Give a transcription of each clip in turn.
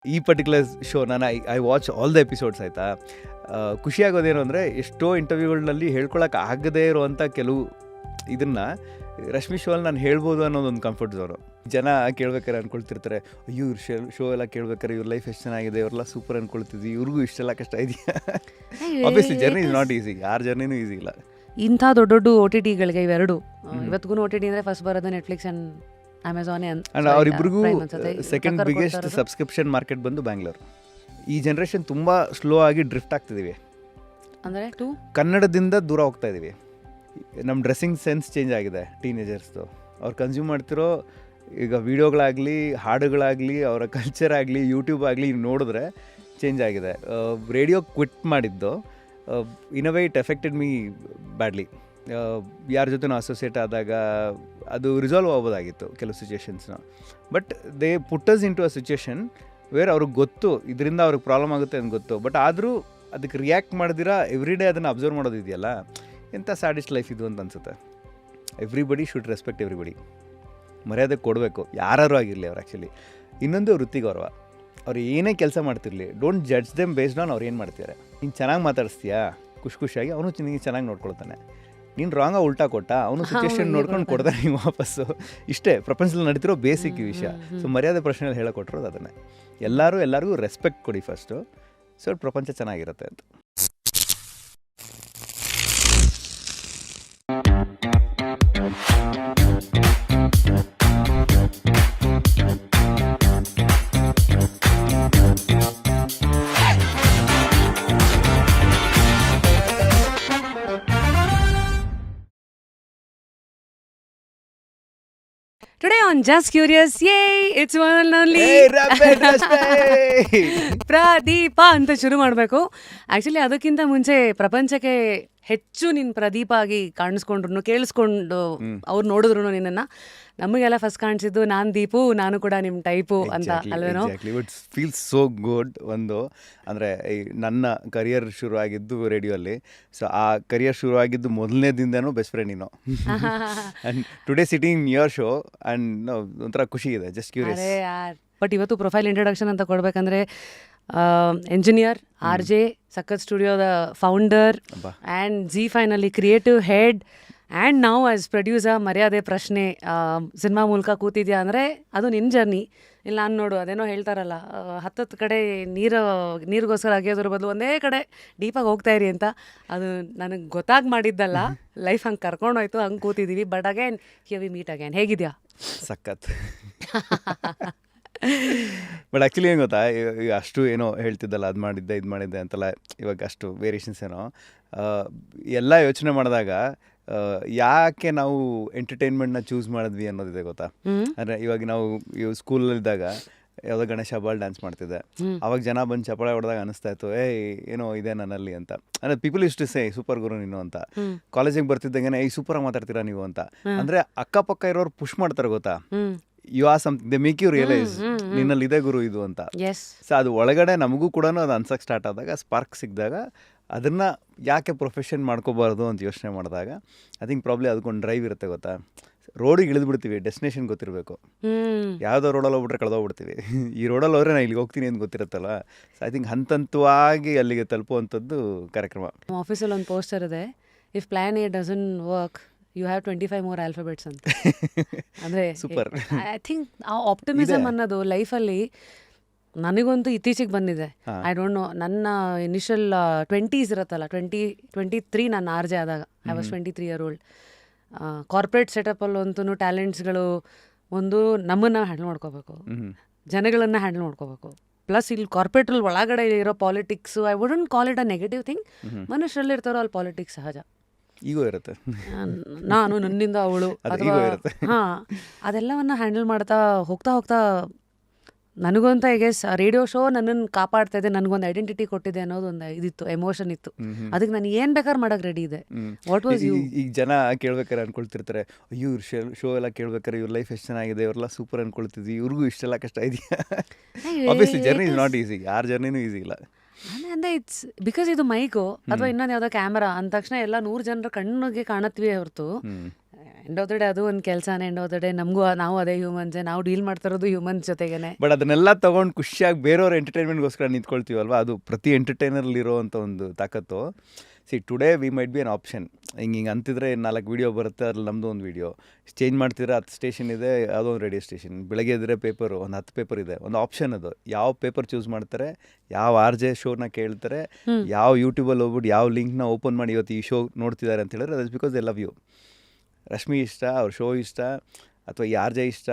ಈ particular show ನಾನು I watch all the episodes ಆಯಿತಾ. ಖುಷಿಯಾಗೋದೇನು ಅಂದರೆ ಎಷ್ಟೋ ಇಂಟರ್ವ್ಯೂಗಳಲ್ಲಿ ಹೇಳ್ಕೊಳಕ್ಕೆ ಆಗದೇ ಇರುವಂಥ ಕೆಲವು ಇದನ್ನು ರಶ್ಮಿ ಶೋ ಅಲ್ಲಿ ನಾನು ಹೇಳ್ಬೋದು ಅನ್ನೋದೊಂದು ಕಂಫರ್ಟ್ ಝೋನು. ಜನ ಕೇಳ್ಬೇಕಾರೆ ಅಂದ್ಕೊಳ್ತಿರ್ತಾರೆ, ಅಯ್ಯೋ ಇವ್ರ ಶೋ ಎಲ್ಲ ಕೇಳ್ಬೇಕಾರೆ ಇವ್ರ ಲೈಫ್ ಎಷ್ಟು ಚೆನ್ನಾಗಿದೆ, ಇವ್ರೆಲ್ಲ ಸೂಪರ್ ಅಂದ್ಕೊಳ್ತಿದ್ವಿ, ಇವ್ರಿಗೂ ಇಷ್ಟೆಲ್ಲ ಕಷ್ಟ ಇದೆಯಾ. Obviously journey is not easy, ಯಾರ ಜರ್ನಿನೂ ಈಸಿ ಇಲ್ಲ. ಇಂಥ ದೊಡ್ಡ ದೊಡ್ಡ ಓ ಟಿ ಟಿಗಳಿಗೆ ಇವೆರಡು ಇವತ್ತಿಗೂ ಓ ಟಿ ಟಿ ಅಂದರೆ ಫಸ್ಟ್ ಬರೋದು ನೆಟ್ಫ್ಲಿಕ್ಸ್ ಆ್ಯಂಡ್ ಅಮೆಝಾನ್. ಆ್ಯಂಡ್ ಅವರಿಬ್ರಿಗೂ ಸೆಕೆಂಡ್ ಬಿಗ್ಗೆಸ್ಟ್ ಸಬ್ಸ್ಕ್ರಿಪ್ಷನ್ ಮಾರ್ಕೆಟ್ ಬಂದು ಬ್ಯಾಂಗ್ಳೂರು. ಈ ಜನ್ರೇಷನ್ ತುಂಬ ಸ್ಲೋ ಆಗಿ ಡ್ರಿಫ್ಟ್ ಆಗ್ತಿದ್ದೀವಿ, ಅಂದರೆ ಕನ್ನಡದಿಂದ ದೂರ ಹೋಗ್ತಾ ಇದ್ದೀವಿ. ನಮ್ಮ ಡ್ರೆಸ್ಸಿಂಗ್ ಸೆನ್ಸ್ ಚೇಂಜ್ ಆಗಿದೆ ಟೀನೇಜರ್ಸ್ದು. ಅವ್ರು ಕನ್ಸ್ಯೂಮ್ ಮಾಡ್ತಿರೋ ಈಗ ವೀಡಿಯೋಗಳಾಗಲಿ, ಹಾಡುಗಳಾಗಲಿ, ಅವರ ಕಲ್ಚರ್ ಆಗಲಿ, ಯೂಟ್ಯೂಬ್ ಆಗಲಿ ನೋಡಿದ್ರೆ ಚೇಂಜ್ ಆಗಿದೆ. ರೇಡಿಯೋ ಕ್ವಿಟ್ ಮಾಡಿದ್ದು in a way it affected me badly. ಯಾರ ಜೊತೆ ಅಸೋಸಿಯೇಟ್ ಆದಾಗ ಅದು ರಿಸಾಲ್ವ್ ಆಗ್ಬೋದಾಗಿತ್ತು ಕೆಲವು ಸಿಚುವೇಶನ್ಸ್ನ. But they put us into a situation where ಅವ್ರಿಗೆ ಗೊತ್ತು ಇದರಿಂದ ಅವ್ರಿಗೆ ಪ್ರಾಬ್ಲಮ್ ಆಗುತ್ತೆ ಅಂತ ಗೊತ್ತು. ಬಟ್ ಆದರೂ ಅದಕ್ಕೆ ರಿಯಾಕ್ಟ್ ಮಾಡಿದಿರಾ ಎವ್ರಿ ಡೇ ಅದನ್ನು ಅಬ್ಸರ್ವ್ ಮಾಡೋದಿದೆಯಲ್ಲ, ಎಂಥ ಸ್ಯಾಡಿಸ್ಟ್ ಲೈಫ್ ಇದು ಅಂತ ಅನಿಸುತ್ತೆ. Everybody should respect everybody. ಮರ್ಯಾದೆ ಕೊಡಬೇಕು, ಯಾರು ಆಗಿರಲಿ ಅವ್ರು. ಆ್ಯಕ್ಚುಲಿ ಇನ್ನೊಂದು ವೃತ್ತಿ ಗೌರವ. ಅವ್ರು ಏನೇ ಕೆಲಸ ಮಾಡ್ತಿರಲಿ, don't judge them based on ಅವ್ರು ಏನು ಮಾಡ್ತಾರೆ. ನೀನು ಚೆನ್ನಾಗಿ ಮಾತಾಡಿಸ್ತೀಯಾ, ಖುಷಿಯಾಗಿ ಅವನು ನಿನಗೆ ಚೆನ್ನಾಗಿ ನೋಡ್ಕೊಳ್ತಾನೆ. ನೀನು ರಾಂಗಾಗಿ ಉಲ್ಟಾ ಕೊಟ್ಟ, ಅವನು ಸಿಚುವೇಶನ್ ನೋಡ್ಕೊಂಡು ಕೊಡ್ತಾನೆ ನೀವು ವಾಪಸ್ಸು. ಇಷ್ಟೇ ಪ್ರಪಂಚದಲ್ಲಿ ನಡೀತಿರೋ ಬೇಸಿಕ್ ವಿಷಯ. ಸೊ ಮರ್ಯಾದೆ ಪ್ರಶ್ನೆಯಲ್ಲಿ ಹೇಳಿಕೊಟ್ಟಿರೋದು ಅದನ್ನೇ. ಎಲ್ಲರಿಗೂ ರೆಸ್ಪೆಕ್ಟ್ ಕೊಡಿ ಫಸ್ಟು, ಸೊ ಪ್ರಪಂಚ ಚೆನ್ನಾಗಿರುತ್ತೆ ಅಂತ. Today on Just Curious, yay, it's one and only Pradeep ಅಂತ ಶುರು ಮಾಡಬೇಕು. ಆ್ಯಕ್ಚುಲಿ ಅದಕ್ಕಿಂತ ಮುಂಚೆ ಪ್ರಪಂಚಕ್ಕೆ ಹೆಚ್ಚು ನೀನು ಪ್ರದೀಪ ಆಗಿ ಕಾಣಿಸ್ಕೊಂಡ್ರು, ಕೇಳಿಸ್ಕೊಂಡು ಅವ್ರು ನೋಡಿದ್ರು ನಿನ್ನನ್ನು. ನಮಗೆಲ್ಲ ಫಸ್ಟ್ ಕಾಣಿಸಿದ್ದು ನಾನು ದೀಪು, ನಾನು ಕೂಡ ನಿಮ್ಮ ಟೈಪು ಅಂತ ಅಲ್ವೇನೋ. It feels so good. ಒಂದು ಅಂದರೆ ನನ್ನ ಕರಿಯರ್ ಶುರು ಆಗಿದ್ದು ರೇಡಿಯೋಲ್ಲಿ. ಸೊ ಆ ಕರಿಯರ್ ಶುರು ಆಗಿದ್ದು ಮೊದಲನೇ ದಿನದೂ ಬೆಸ್ಟ್ ಫ್ರೆಂಡ್ ನೀನು. And today sitting in your show and ಒಂಥರ ಖುಷಿ ಇದೆ. Just curious. ಬಟ್ ಇವತ್ತು ಪ್ರೊಫೈಲ್ ಇಂಟ್ರೊಡಕ್ಷನ್ ಅಂತ ಕೊಡಬೇಕಂದ್ರೆ ಎಂಜಿನಿಯರ್, ಆರ್ ಜೆ, ಸಖತ್ ಸ್ಟುಡಿಯೋದ ಫೌಂಡರ್ ಆ್ಯಂಡ್ ಜಿ ಫೈನಲ್ಲಿ ಕ್ರಿಯೇಟಿವ್ ಹೆಡ್ ಆ್ಯಂಡ್ ನಾವು as producer. Maryade Prashne cinema ಮೂಲಕ ಕೂತಿದ್ಯಾ ಅಂದರೆ ಅದು ನಿನ್ನ ಜರ್ನಿ. ಇಲ್ಲ ನಾನು ನೋಡು ಅದೇನೋ ಹೇಳ್ತಾರಲ್ಲ, 10 ಕಡೆ ನೀರಿಗೋಸ್ಕರ ಅಗೆಯೋದ್ರ ಬದಲು ಒಂದೇ ಕಡೆ ಡೀಪಾಗಿ ಹೋಗ್ತಾ ಇರಿ ಅಂತ. ಅದು ನನಗೆ ಗೊತ್ತಾಗಿ ಮಾಡಿದ್ದಲ್ಲ, ಲೈಫ್ ಹಂಗೆ ಕರ್ಕೊಂಡೋಯ್ತು, ಹಂಗೆ ಕೂತಿದ್ದೀವಿ. But again here we meet again. ಹೇಗಿದ್ಯಾ? ಸಖತ್. ಬಟ್ ಆ್ಯಕ್ಚುಲಿ ಏನು ಗೊತ್ತಾ, ಈಗ ಅಷ್ಟು ಏನೋ ಹೇಳ್ತಿದ್ದಲ್ಲ, ಅದು ಮಾಡಿದ್ದೆ ಇದು ಮಾಡಿದ್ದೆ ಅಂತೆಲ್ಲ, ಇವಾಗ ಅಷ್ಟು ವೇರಿಯೇಷನ್ಸ್ ಏನೋ ಎಲ್ಲ ಯೋಚನೆ ಮಾಡಿದಾಗ ಯಾಕೆ ನಾವು ಎಂಟರ್ಟೈನ್ಮೆಂಟ್ನ ಚೂಸ್ ಮಾಡಿದ್ವಿ ಅನ್ನೋದಿದೆ ಗೊತ್ತಾ. ಅಂದರೆ ಇವಾಗ ನಾವು ಸ್ಕೂಲಲ್ಲಿದ್ದಾಗ ಯಾವುದೋ ಗಣೇಶ ಹಬ್ಬಲ್ಲಿ ಡ್ಯಾನ್ಸ್ ಮಾಡ್ತಿದ್ದೆ. ಅವಾಗ ಜನ ಬಂದು ಚಪ್ಪಾಳೆ ಹೊಡೆದಾಗ ಅನಿಸ್ತಾ ಇತ್ತು, ಏನೋ ಇದೆ ನನ್ನಲ್ಲಿ ಅಂತ. ಅಂದರೆ ಪೀಪಲ್ ಇಷ್ಟು ಸೇ ಸೂಪರ್ ಗುರು ನೀನು ಅಂತ. ಕಾಲೇಜಿಗೆ ಬರ್ತಿದ್ದಂಗೆ ಸೂಪರಾಗಿ ಮಾತಾಡ್ತೀರಾ ನೀವು ಅಂತ. ಅಂದರೆ ಅಕ್ಕಪಕ್ಕ ಇರೋರು ಪುಷ್ ಮಾಡ್ತಾರೆ ಗೊತ್ತಾ. You are something, they make you realise ನಿನ್ನಲ್ಲಿ ಇದೆ ಗುರು ಇದು ಅಂತ. ಸೊ ಅದು ಒಳಗಡೆ ನಮಗೂ ಕೂಡ ಅದು ಅನ್ಸಕ್ಕೆ ಸ್ಟಾರ್ಟ್ ಆದಾಗ, ಸ್ಪಾರ್ಕ್ ಸಿಕ್ಕಿದಾಗ ಅದನ್ನು ಯಾಕೆ ಪ್ರೊಫೆಷನ್ ಮಾಡ್ಕೋಬಾರ್ದು ಅಂತ ಯೋಚನೆ ಮಾಡಿದಾಗ ಐ ಥಿಂಕ್ ಪ್ರಾಬ್ಲಿ ಅದಕ್ಕೊಂದು ಡ್ರೈವ್ ಇರುತ್ತೆ ಗೊತ್ತಾ. ರೋಡಿಗೆ ಇಳಿದ್ಬಿಡ್ತೀವಿ, ಡೆಸ್ಟಿನೇಷನ್ ಗೊತ್ತಿರಬೇಕು. ಯಾವುದೋ ರೋಡಲ್ಲಿ ಹೋಗ್ಬಿಟ್ರೆ ಕಳೆದೋಗ್ಬಿಡ್ತೀವಿ. ಈ ರೋಡಲ್ಲಿ ಹೋದ್ರೆ ನಾನು ಇಲ್ಲಿಗೆ ಹೋಗ್ತೀನಿ ಅಂತ ಗೊತ್ತಿರುತ್ತಲ್ಲ. ಸೊ ಐ ಥಿಂಕ್ ಹಂತವಾಗಿ ಅಲ್ಲಿಗೆ ತಲುಪುವಂಥದ್ದು ಕಾರ್ಯಕ್ರಮ. ಆಫೀಸಲ್ಲಿ ಒಂದು ಪೋಸ್ಟರ್ ಇದೆ, if plan A doesn't work you have 25 more alphabets ಅಂತ. ಅಂದರೆ ಸೂಪರ್. ಐ ಥಿಂಕ್ ಆ ಆಪ್ಟಿಮಿಸಮ್ ಅನ್ನೋದು ಲೈಫಲ್ಲಿ ನನಗಂತೂ ಇತ್ತೀಚೆಗೆ ಬಂದಿದೆ. ಐ ಡೋಂಟ್ ನೋ, ನನ್ನ ಇನಿಷಿಯಲ್ 20s ಇರುತ್ತಲ್ಲ, 23 ನಾನು ಆರ್ ಜೆ ಆದಾಗ, I was 23 year old. Corporate ಸೆಟಪಲ್ಲಂತೂ ಟ್ಯಾಲೆಂಟ್ಸ್ಗಳು ಒಂದು ನಮ್ಮನ್ನು ಹ್ಯಾಂಡಲ್ ಮಾಡ್ಕೋಬೇಕು, ಜನಗಳನ್ನು ಹ್ಯಾಂಡಲ್ ಮಾಡ್ಕೋಬೇಕು. ಪ್ಲಸ್ ಇಲ್ಲಿ ಕಾರ್ಪೊರೇಟಲ್ಲಿ ಒಳಗಡೆ ಇರೋ politics, I wouldn't call it a negative thing. ಮನುಷ್ಯರಲ್ಲಿ ಇರ್ತಾರೋ ಅಲ್ಲಿ ಪಾಲಿಟಿಕ್ಸ್ ಸಹಜ. ಈಗೋ ಇರುತ್ತೆ, ನಾನು ನನ್ನಿಂದ ಅವಳು ಅಥವಾ ಅದೆಲ್ಲವನ್ನು ಹ್ಯಾಂಡಲ್ ಮಾಡ್ತಾ ಹೋಗ್ತಾ ನನಗಂತ ಐ ಗೆಸ್ ರೇಡಿಯೋ ಶೋ ನನ್ನನ್ನು ಕಾಪಾಡ್ತಾ ಇದೆ, ನನಗೊಂದು ಐಡೆಂಟಿಟಿ ಕೊಟ್ಟಿದೆ ಅನ್ನೋದೊಂದು ಇದಿತ್ತು, ಎಮೋಷನ್ ಇತ್ತು. ಅದಕ್ಕೆ ನಾನು ಏನು ಬೇಕಾದ್ರೆ ಮಾಡೋಕೆ ರೆಡಿ ಇದೆ. What was you? ಈಗ ಜನ ಕೇಳ್ಬೇಕಾರೆ ಅನ್ಕೊಳ್ತಿರ್ತಾರೆ, ಅಯ್ಯೋ ಇವ್ರ ಶೋ ಎಲ್ಲ ಕೇಳ್ಬೇಕಾರೆ ಇವ್ರ ಲೈಫ್ ಎಷ್ಟು ಚೆನ್ನಾಗಿದೆ, ಇವರೆಲ್ಲ ಸೂಪರ್ ಅನ್ಕೊಳ್ತಿದ್ವಿ, ಇವ್ರಿಗೂ ಇಷ್ಟೆಲ್ಲ ಕಷ್ಟ ಇದೆಯಾ. Obviously journey is not easy, ಯಾರ ಜರ್ನಿನೂ ಈಸಿ ಇಲ್ಲ. ಅಂದರೆ ಇಟ್ಸ್ ಬಿಕಾಸ್ ಇದು ಮೈಕು ಅಥವಾ ಇನ್ನೊಂದು ಯಾವುದೋ ಕ್ಯಾಮರಾ ಅಂದ ತಕ್ಷಣ ಎಲ್ಲ 100 ಜನರ ಕಣ್ಣಿಗೆ ಕಾಣತ್ವಿ ಹೊರತು ಎಂಡ್ ಆಫ್ ದ ಡೇ ಅದು ಒಂದು ಕೆಲಸನೇ. ಎಂಡ್ ಆಫ್ ದ ಡೇ ನಮಗೂ ನಾವು ಅದೇ ಹ್ಯೂಮನ್ಸೇ, ನಾವು ಡೀಲ್ ಮಾಡ್ತಿರೋದು ಹ್ಯೂಮನ್ಸ್ ಜೊತೆಗೇನೆ. ಬಟ್ ಅದನ್ನೆಲ್ಲ ತೊಗೊಂಡು ಖುಷಿಯಾಗಿ ಬೇರೆಯವ್ರ ಎಂಟರ್ಟೈನ್ಮೆಂಟ್ಗೋಸ್ಕರ ನಿಂತ್ಕೊಳ್ತೀವಲ್ವ, ಅದು ಪ್ರತಿ ಎಂಟರ್ಟೈನರ್ಲಿರೋವಂಥ ಒಂದು ತಾಕತ್ತು. Today we might be an option. ಹಿಂಗೆ ಅಂತಿದ್ರೆ 4 ವೀಡಿಯೋ ಬರುತ್ತೆ, ಅದ್ರಲ್ಲಿ ನಮ್ಮದು ಒಂದು ವೀಡಿಯೋ ಚೇಂಜ್ ಮಾಡ್ತಿದ್ರೆ 10 ಸ್ಟೇಷನ್ ಇದೆ, ಯಾವುದೋ ಒಂದು ರೇಡಿಯೋ ಸ್ಟೇಷನ್. ಬೆಳಗ್ಗೆ ಇದ್ದರೆ ಪೇಪರು ಒಂದು 10 ಪೇಪರ್ ಇದೆ. ಒಂದು ಆಪ್ಷನ್ ಅದು. ಯಾವ ಪೇಪರ್ ಚೂಸ್ ಮಾಡ್ತಾರೆ, ಯಾವ RJ ಶೋನ ಕೇಳ್ತಾರೆ, ಯಾವ ಯೂಟ್ಯೂಬಲ್ಲಿ ಹೋಗ್ಬಿಟ್ಟು ಯಾವ ಲಿಂಕ್ನ ಓಪನ್ ಮಾಡಿ ಇವತ್ತು ಈ ಶೋ ನೋಡ್ತಿದ್ದಾರೆ ಅಂತ ಹೇಳಿದ್ರೆ that's because they love you. Rashmi ಇಷ್ಟ, ಅವ್ರ ಶೋ ಇಷ್ಟ, ಅಥವಾ ಈ RJ ಇಷ್ಟ,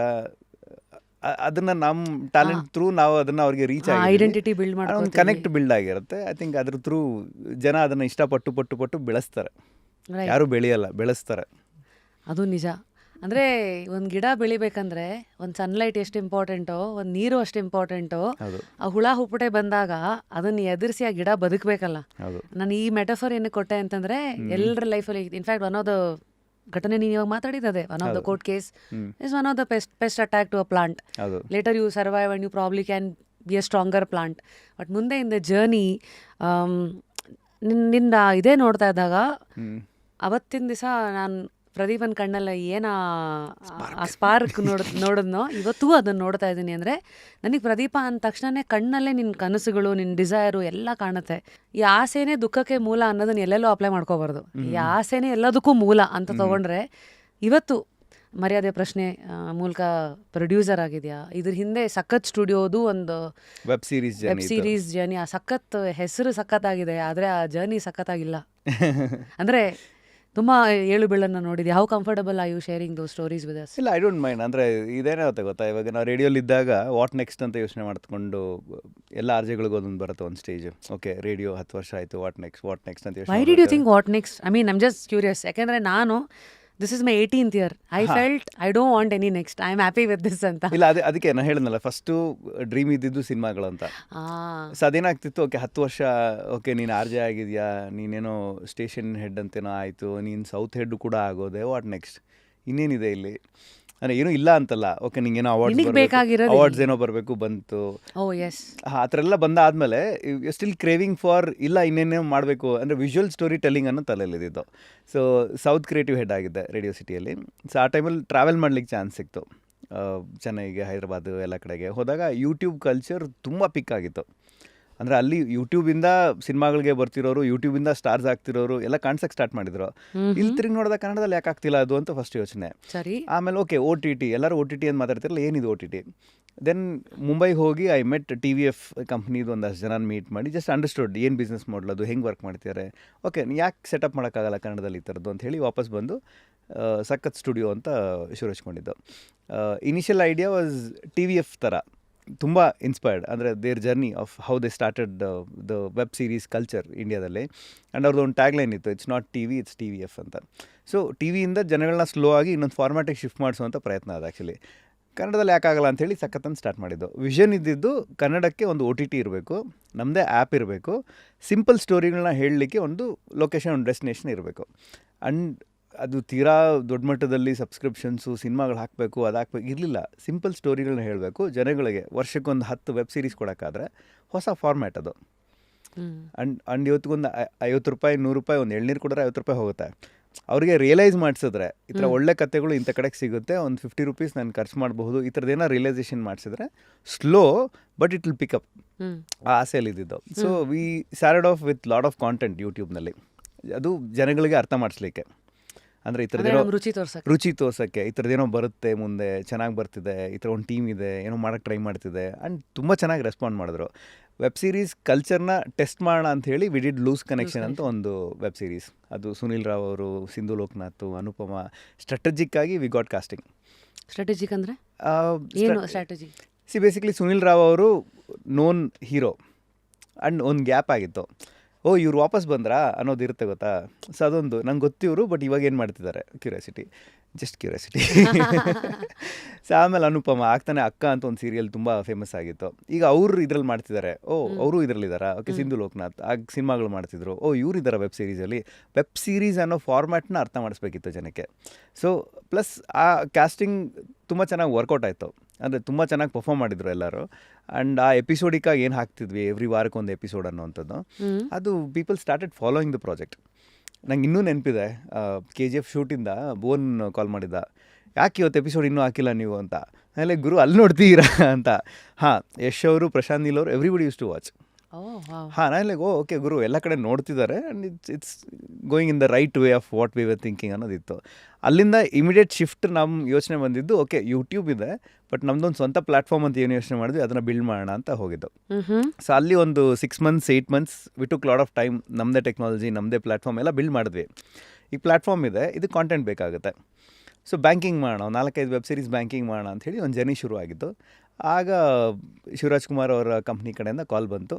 ಅದನ್ನು ನಮ್ಮ ಟ್ಯಾಲೆಂಟ್ ಥ್ರೂ ನಾವು ಅದನ್ನು ಅವ್ರಿಗೆ ರೀಚ್ ಆಗಿ ಐಡೆಂಟಿಟಿ ಬಿಲ್ಡ್ ಒಂದು ಮಾಡ್ಕೊಂಡು ಕನೆಕ್ಟ್ ಬಿಲ್ಡ್ ಆಗಿರುತ್ತೆ. ಐ ಥಿಂಕ್ ಅದ್ರ ಥ್ರೂ ಜನ ಅದನ್ನು ಇಷ್ಟಪಟ್ಟು ಪಟ್ಟು ಬೆಳೆಸ್ತಾರೆ. ಯಾರೂ ಬೆಳೆಯಲ್ಲ, ಬೆಳೆಸ್ತಾರೆ. ಅದು ನಿಜ. ಅಂದರೆ ಒಂದು ಗಿಡ ಬೆಳಿಬೇಕಂದ್ರೆ ಒಂದು ಸನ್ಲೈಟ್ ಎಷ್ಟು ಇಂಪಾರ್ಟೆಂಟೋ, ಒಂದು ನೀರು ಅಷ್ಟು ಇಂಪಾರ್ಟೆಂಟು. ಹೌದು ಆ ಹುಳ ಹುಪ್ಪಟೆ ಬಂದಾಗ ಅದನ್ನು ಎದುರಿಸಿ ಆ ಗಿಡ ಬದುಕಬೇಕಲ್ಲ. ಹೌದು. ನಾನು ಈ ಮೆಟಫರ್ ಏನಕ್ಕೆ ಕೊಟ್ಟೆ ಅಂತಂದರೆ ಎಲ್ಲರ ಲೈಫಲ್ಲಿ ಇನ್ಫ್ಯಾಕ್ಟ್ ಒನ್ ಆಫ್ ದ ಘಟನೆ ನೀನು ಇವಾಗ ಮಾತಾಡಿದ್ದದೆ, one of the court case is one of the pest attack to a plant. ಹೌದು. Later you survive and you probably can be a stronger plant. But ಮುಂದೆ ಇನ್ ದ ಜರ್ನಿ ನಿನ್ನ ಇದೇ ನೋಡ್ತಾ ಇದ್ದಾಗ ಅವತ್ತಿನ ದಿವಸ ನಾನು ಪ್ರದೀಪನ್ ಕಣ್ಣಲ್ಲಿ ಏನು ಆ ಸ್ಪಾರ್ಕ್ ನೋಡಿದ್ನೋ ಇವತ್ತೂ ಅದನ್ನು ನೋಡ್ತಾ ಇದ್ದೀನಿ. ಅಂದರೆ ನನಗೆ ಪ್ರದೀಪ ಅಂದ ತಕ್ಷಣನೇ ಕಣ್ಣಲ್ಲೇ ನಿನ್ನ ಕನಸುಗಳು, ನಿನ್ನ ಡಿಸೈರು ಎಲ್ಲ ಕಾಣುತ್ತೆ. ಈ ಆಸೆನೇ ದುಃಖಕ್ಕೆ ಮೂಲ ಅನ್ನೋದನ್ನ ಎಲ್ಲೆಲ್ಲೋ ಅಪ್ಲೈ ಮಾಡ್ಕೋಬಾರ್ದು. ಈ ಆಸೆನೇ ಎಲ್ಲದಕ್ಕೂ ಮೂಲ ಅಂತ ತೊಗೊಂಡ್ರೆ ಇವತ್ತು ಮರ್ಯಾದೆ ಪ್ರಶ್ನೆ ಮೂಲಕ ಪ್ರೊಡ್ಯೂಸರ್ ಆಗಿದೆಯಾ, ಇದ್ರ ಹಿಂದೆ ಸಖತ್ ಸ್ಟುಡಿಯೋದು ಒಂದು ವೆಬ್ ಸೀರೀಸ್ ಜರ್ನಿ. ಆ ಸಖತ್ ಹೆಸರು ಸಖತ್ತಾಗಿದೆ, ಆದರೆ ಆ ಜರ್ನಿ ಸಖತ್ತಾಗಿಲ್ಲ. ಅಂದರೆ ತುಂಬ ಏಳು ಬೀಳನ್ನು ನೋಡಿದೆ. How comfortable are you sharing those stories with us? ಇಲ್ಲ, ಐ ಡೋಂಟ್ ಮೈಂಡ್. ಅಂದರೆ ಇದೇನಾಗುತ್ತೆ ಗೊತ್ತಾ, ಇವಾಗ ನಾವು ರೇಡಿಯೋಲಿದ್ದಾಗ ವಾಟ್ ನೆಕ್ಸ್ಟ್ ಅಂತ ಯೋಚನೆ ಮಾಡ್ಕೊಂಡು ಎಲ್ಲ RJಗಳಿಗೂ ಅದೊಂದು ಬರುತ್ತೆ ಒಂದು ಸ್ಟೇಜ್. ಓಕೆ, ರೇಡಿಯೋ 10 ವರ್ಷ ಆಯಿತು, ವಾಟ್ ನೆಕ್ಸ್ಟ್ ಅಂತ ಯೋಚನೆ. Why did you think what next? I mean I'm just curious. ಯಾಕೆಂದರೆ ನಾನು this is my 18th year. I felt I don't want any next, I am happy with this ಅಂತ. ಇಲ್ಲ, ಅದಕ್ಕೆ ನಾನು ಹೇಳಿದ್ನಲ್ಲ, ಫಸ್ಟು ಡ್ರೀಮ್ ಇದ್ದಿದ್ದು ಸಿನಿಮಾಗಳು ಅಂತ. ಸೊ ಅದೇನಾಗ್ತಿತ್ತು, ಓಕೆ 10 ವರ್ಷ, ಓಕೆ ನೀನು RJ ಆಗಿದೆಯಾ, ನೀನೇನೋ ಸ್ಟೇಷನ್ ಹೆಡ್ ಅಂತೇನೋ ಆಯಿತು, ನೀನು ಸೌತ್ ಹೆಡ್ ಕೂಡ ಆಗೋದೆ, ವಾಟ್ ನೆಕ್ಸ್ಟ್? ಇನ್ನೇನಿದೆ ಇಲ್ಲಿ? ಅಂದರೆ ಏನೂ ಇಲ್ಲ ಅಂತಲ್ಲ. ಓಕೆ, ನಿಂಗೇನೋ ಅವಾರ್ಡ್ಸ್ ಏನೋ ಬರಬೇಕು, ಬಂತು. ಆ ಥರ ಎಲ್ಲ ಬಂದಾದಮೇಲೆ ಸ್ಟಿಲ್ ಕ್ರೇವಿಂಗ್ ಫಾರ್, ಇಲ್ಲ ಇನ್ನೇನೋ ಮಾಡಬೇಕು ಅಂದರೆ ವಿಜುವಲ್ ಸ್ಟೋರಿ ಟೆಲ್ಲಿಂಗ್ ಅನ್ನೋ ತಲೆಯಲ್ಲಿದ್ದು. ಸೊ ಸೌತ್ ಕ್ರಿಯೇಟಿವ್ ಹೆಡ್ ಆಗಿದ್ದೆ ರೇಡಿಯೋ ಸಿಟಿಯಲ್ಲಿ. ಸೊ ಆ ಟೈಮಲ್ಲಿ ಟ್ರಾವೆಲ್ ಮಾಡ್ಲಿಕ್ಕೆ ಚಾನ್ಸ್ ಸಿಕ್ತು. ಚೆನ್ನೈಗೆ, ಹೈದ್ರಾಬಾದ್ ಎಲ್ಲ ಕಡೆಗೆ ಹೋದಾಗ ಯೂಟ್ಯೂಬ್ ಕಲ್ಚರ್ ತುಂಬ ಪಿಕ್ ಆಗಿತ್ತು. ಅಂದರೆ ಅಲ್ಲಿ ಯೂಟ್ಯೂಬಿಂದ ಸಿನಿಮಾಗಳಿಗೆ ಬರ್ತಿರೋರು, ಯೂಟ್ಯೂಬಿಂದ ಸ್ಟಾರ್ಸ್ ಆಗ್ತಿರೋರು ಎಲ್ಲ ಕಾಣಿಸಕ್ಕೆ ಸ್ಟಾರ್ಟ್ ಮಾಡಿದ್ರು. ಇಲ್ಲಿ ತಿರುಗಿ ನೋಡಿದಾಗ ಕನ್ನಡದಲ್ಲಿ ಯಾಕೆ ಆಗ್ತಿಲ್ಲ ಅದು ಅಂತ ಫಸ್ಟ್ ಯೋಚನೆ. ಆಮೇಲೆ ಓಕೆ OTT, ಎಲ್ಲರೂ OTT ಅಂತ ಮಾತಾಡ್ತಿರಲ್ಲ, ಏನಿದು OTT? ದೆನ್ ಮುಂಬೈಗೆ ಹೋಗಿ ಐ ಮೆಟ್ TVF ಕಂಪ್ನಿದು ಒಂದಷ್ಟು ಜನ ಮೀಟ್ ಮಾಡಿ ಜಸ್ಟ್ ಅಂಡರ್ಸ್ಟುಡ್ ಏನು ಬಿಸ್ನೆಸ್ ಮಾಡಲ್, ಅದು ಹೆಂಗೆ ವರ್ಕ್ ಮಾಡ್ತಿದ್ದಾರೆ. ಓಕೆ, ಯಾಕೆ ಸೆಟಪ್ ಮಾಡೋಕ್ಕಾಗಲ್ಲ ಕನ್ನಡದಲ್ಲಿ ಈ ಥರದ್ದು ಅಂತ ಹೇಳಿ ವಾಪಸ್ ಬಂದು ಸಖತ್ ಸ್ಟುಡಿಯೋ ಅಂತ ಶುರು ಹಚ್ಕೊಂಡಿದ್ದು. ಇನಿಷಿಯಲ್ ಐಡಿಯಾ ವಾಸ್ TVF ಥರ, ತುಂಬ ಇನ್ಸ್ಪೈರ್ಡ್. ಅಂದರೆ their journey of how they started the web series culture ಇಂಡಿಯಾದಲ್ಲಿ. ಆ್ಯಂಡ್ ಅವ್ರದ್ದು ಒಂದು ಟ್ಯಾಗ್ಲೈನ್ ಇತ್ತು, it's not TV, it's TVF ಅಂತ. ಸೊ ಟಿವಿಯಿಂದ ಜನಗಳನ್ನ ಸ್ಲೋ ಆಗಿ ಇನ್ನೊಂದು ಫಾರ್ಮ್ಯಾಟಿಗೆ ಶಿಫ್ಟ್ ಮಾಡಿಸುವಂಥ ಪ್ರಯತ್ನ ಅದು. ಆ್ಯಕ್ಚುಲಿ ಕನ್ನಡದಲ್ಲಿ ಯಾಕಾಗಲ್ಲ ಅಂಥೇಳಿ ಸಖತ್ತಂತ ಸ್ಟಾರ್ಟ್ ಮಾಡಿದ್ದು. ವಿಷನ್ ಇದ್ದಿದ್ದು ಕನ್ನಡಕ್ಕೆ ಒಂದು OTT ಇರಬೇಕು, ನಮ್ಮದೇ ಆ್ಯಪ್ ಇರಬೇಕು, ಸಿಂಪಲ್ ಸ್ಟೋರಿಗಳನ್ನ ಹೇಳಲಿಕ್ಕೆ ಒಂದು ಲೊಕೇಶನ್, ಒಂದು ಡೆಸ್ಟಿನೇಷನ್ ಇರಬೇಕು. ಆ್ಯಂಡ್ ಅದು ತೀರಾ ದೊಡ್ಡ ಮಟ್ಟದಲ್ಲಿ ಸಬ್ಸ್ಕ್ರಿಪ್ಷನ್ಸು, ಸಿನಿಮಾಗಳು ಹಾಕಬೇಕು, ಅದು ಹಾಕ್ಬೇಕು ಇರಲಿಲ್ಲ. ಸಿಂಪಲ್ ಸ್ಟೋರಿಗಳನ್ನ ಹೇಳಬೇಕು ಜನಗಳಿಗೆ. ವರ್ಷಕ್ಕೊಂದು 10 ವೆಬ್ ಸೀರೀಸ್ ಕೊಡೋಕ್ಕಾದ್ರೆ ಹೊಸ ಫಾರ್ಮ್ಯಾಟ್ ಅದು. ಆ್ಯಂಡ್ ಇವತ್ತಿಗೊಂದು 50 ರೂಪಾಯಿ, 100 ರೂಪಾಯಿ, ಒಂದು ಎಳ್ನೀರು ಕೊಟ್ಟರೆ 50 ರೂಪಾಯಿ ಹೋಗುತ್ತೆ. ಅವ್ರಿಗೆ ರಿಯಲೈಸ್ ಮಾಡಿಸಿದ್ರೆ ಈ ಥರ ಒಳ್ಳೆ ಕಥೆಗಳು ಇಂಥ ಕಡೆಗೆ ಸಿಗುತ್ತೆ, ಒಂದು 50 ರೂಪೀಸ್ ನಾನು ಖರ್ಚು ಮಾಡಬಹುದು, ಈ ಥರದ್ದೇನೋ ರಿಯಲೈಸೇಷನ್ ಮಾಡಿಸಿದ್ರೆ slow but it will pickup. ಆ ಆಸೆಯಲ್ಲಿ ಇದ್ದಿದ್ದು. So we started of with lot of content ಯೂಟ್ಯೂಬ್ನಲ್ಲಿ. ಅದು ಜನಗಳಿಗೆ ಅರ್ಥ ಮಾಡಿಸ್ಲಿಕ್ಕೆ, ಅಂದರೆ ಈ ಥರದ್ದೇನೋ ರುಚಿ ತೋರ್ಸೋಕ್ಕೆ, ಈ ಥರದ್ದೇನೋ ಬರುತ್ತೆ ಮುಂದೆ, ಚೆನ್ನಾಗಿ ಬರ್ತಿದೆ, ಈ ಥರ ಒಂದು ಟೀಮ್ ಇದೆ, ಏನೋ ಮಾಡೋಕ್ಕೆ ಟ್ರೈ ಮಾಡ್ತಿದೆ. ಆ್ಯಂಡ್ ತುಂಬ ಚೆನ್ನಾಗಿ ರೆಸ್ಪಾಂಡ್ ಮಾಡಿದ್ರು. ವೆಬ್ ಸೀರೀಸ್ ಕಲ್ಚರ್ನ ಟೆಸ್ಟ್ ಮಾಡೋಣ ಅಂಥೇಳಿ ವಿ ಡಿಡ್ ಲೂಸ್ ಕನೆಕ್ಷನ್ ಅಂತ ಒಂದು ವೆಬ್ ಸೀರೀಸ್. ಅದು ಸುನಿಲ್ ರಾವ್ ಅವರು, ಸಿಂಧು ಲೋಕನಾಥ್, ಅನುಪಮ. ಸ್ಟ್ರಾಟಜಿಕ್ಕಾಗಿ ವಿ ಗಾಟ್ ಕಾಸ್ಟಿಂಗ್. ಸ್ಟ್ರಾಟಜಿಕ್ ಅಂದರೆ ಏನು ಸ್ಟ್ರಾಟಜಿ? ಬೇಸಿಕಲಿ ಸುನಿಲ್ ರಾವ್ ಅವರು ನೋನ್ ಹೀರೋ. ಆ್ಯಂಡ್ ಒಂದು ಗ್ಯಾಪ್ ಆಗಿತ್ತು, ಇವ್ರು ವಾಪಸ್ ಬಂದ್ರಾ ಅನ್ನೋದು ಇರುತ್ತೆ ಗೊತ್ತಾ. ಸೊ ಅದೊಂದು ನಂಗೆ ಗೊತ್ತಿವರು, ಬಟ್ ಇವಾಗ ಏನು ಮಾಡ್ತಿದ್ದಾರೆ, ಜಸ್ಟ್ ಕ್ಯೂರಿಯಾಸಿಟಿ. ಸೊ ಆಮೇಲೆ ಅನುಪಮ ಆಗ್ತಾನೆ ಅಕ್ಕ ಅಂತ ಒಂದು ಸೀರಿಯಲ್ ತುಂಬ ಫೇಮಸ್ ಆಗಿತ್ತು. ಈಗ ಅವರು ಇದ್ರಲ್ಲಿ ಮಾಡ್ತಿದ್ದಾರೆ, ಅವರು ಇದರಲ್ಲಿದ್ದಾರಾ, ಓಕೆ. ಸಿಂಧು ಲೋಕನಾಥ್ ಆಗ ಸಿನಿಮಾಗಳು ಮಾಡ್ತಿದ್ರು, ಇವ್ರು ಇದ್ದಾರೆ ವೆಬ್ ಸೀರೀಸಲ್ಲಿ. ವೆಬ್ ಸೀರೀಸ್ ಅನ್ನೋ ಫಾರ್ಮ್ಯಾಟ್ನ ಅರ್ಥ ಮಾಡಿಸ್ಬೇಕಿತ್ತು ಜನಕ್ಕೆ. ಸೊ ಪ್ಲಸ್ ಆ ಕ್ಯಾಸ್ಟಿಂಗ್ ತುಂಬ ಚೆನ್ನಾಗಿ ವರ್ಕೌಟ್ ಆಯಿತು. ಅಂದರೆ ತುಂಬ ಚೆನ್ನಾಗಿ ಪರ್ಫಾರ್ಮ್ ಮಾಡಿದ್ರು ಎಲ್ಲರೂ. ಆ್ಯಂಡ್ ಆ ಎಪಿಸೋಡಿಗಾಗಿ ಏನು ಹಾಕ್ತಿದ್ವಿ, ಎವ್ರಿ ವಾರಕ್ಕೊಂದು ಎಪಿಸೋಡ್ ಅನ್ನೋವಂಥದ್ದು, ಅದು people started following the project. ನಂಗೆ ಇನ್ನೂ ನೆನಪಿದೆ, KGF ಶೂಟಿಂದ ಬೋನ್ ಕಾಲ್ ಮಾಡಿದ್ದ, ಯಾಕೆ ಇವತ್ತು ಎಪಿಸೋಡ್ ಇನ್ನೂ ಹಾಕಿಲ್ಲ ನೀವು ಅಂತ. ಆಮೇಲೆ ಗುರು ಅಲ್ಲಿ ನೋಡ್ತೀರಾ ಅಂತ. ಹಾಂ, ಯಶ್ ಅವರು, ಪ್ರಶಾಂತ್ ನೀಲ್ ಅವರು, ಎವ್ರಿಬಡಿ ಯೂಸ್ ಟು ವಾಚ್. ಹಾಂ, ನಾನು ಲೈಕ್ ಓಕೆ ಗುರು ಎಲ್ಲ ಕಡೆ ನೋಡ್ತಿದ್ದಾರೆ and it's going in the right way of what we were thinking ಅನ್ನೋದಿತ್ತು. ಅಲ್ಲಿಂದ ಇಮಿಡಿಯೇಟ್ ಶಿಫ್ಟ್ ನಮ್ಮ ಯೋಚನೆ ಬಂದಿದ್ದು, ಓಕೆ ಯೂಟ್ಯೂಬ್ ಇದೆ ಬಟ್ ನಮ್ಮದೊಂದು ಸ್ವಂತ ಪ್ಲಾಟ್ಫಾರ್ಮ್ ಅಂತ ಏನು ಯೋಚನೆ ಮಾಡಿದ್ವಿ, ಅದನ್ನು ಬಿಲ್ಡ್ ಮಾಡೋಣ ಅಂತ ಹೋಗಿದ್ದು. ಸೊ ಅಲ್ಲಿ ಒಂದು 6 months 8 months we took lot of time. ನಮ್ಮದೇ ಟೆಕ್ನಾಲಜಿ, ನಮ್ಮದೇ ಪ್ಲಾಟ್ಫಾರ್ಮ್ ಎಲ್ಲ ಬಿಲ್ಡ್ ಮಾಡಿದ್ವಿ. ಈ ಪ್ಲಾಟ್ಫಾರ್ಮ್ ಇದೆ, ಇದು ಕಾಂಟೆಂಟ್ ಬೇಕಾಗುತ್ತೆ. ಸೊ ಬ್ಯಾಂಕಿಂಗ್ ಮಾಡೋಣ, 4-5 ವೆಬ್ ಸೀರೀಸ್ ಬ್ಯಾಂಕಿಂಗ್ ಮಾಡೋಣ ಅಂಥೇಳಿ ಒಂದು ಜರ್ನಿ ಶುರು ಆಗಿತ್ತು. ಆಗ ಶಿವರಾಜ್ ಕುಮಾರ್ ಅವರ ಕಂಪ್ನಿ ಕಡೆಯಿಂದ ಕಾಲ್ ಬಂತು,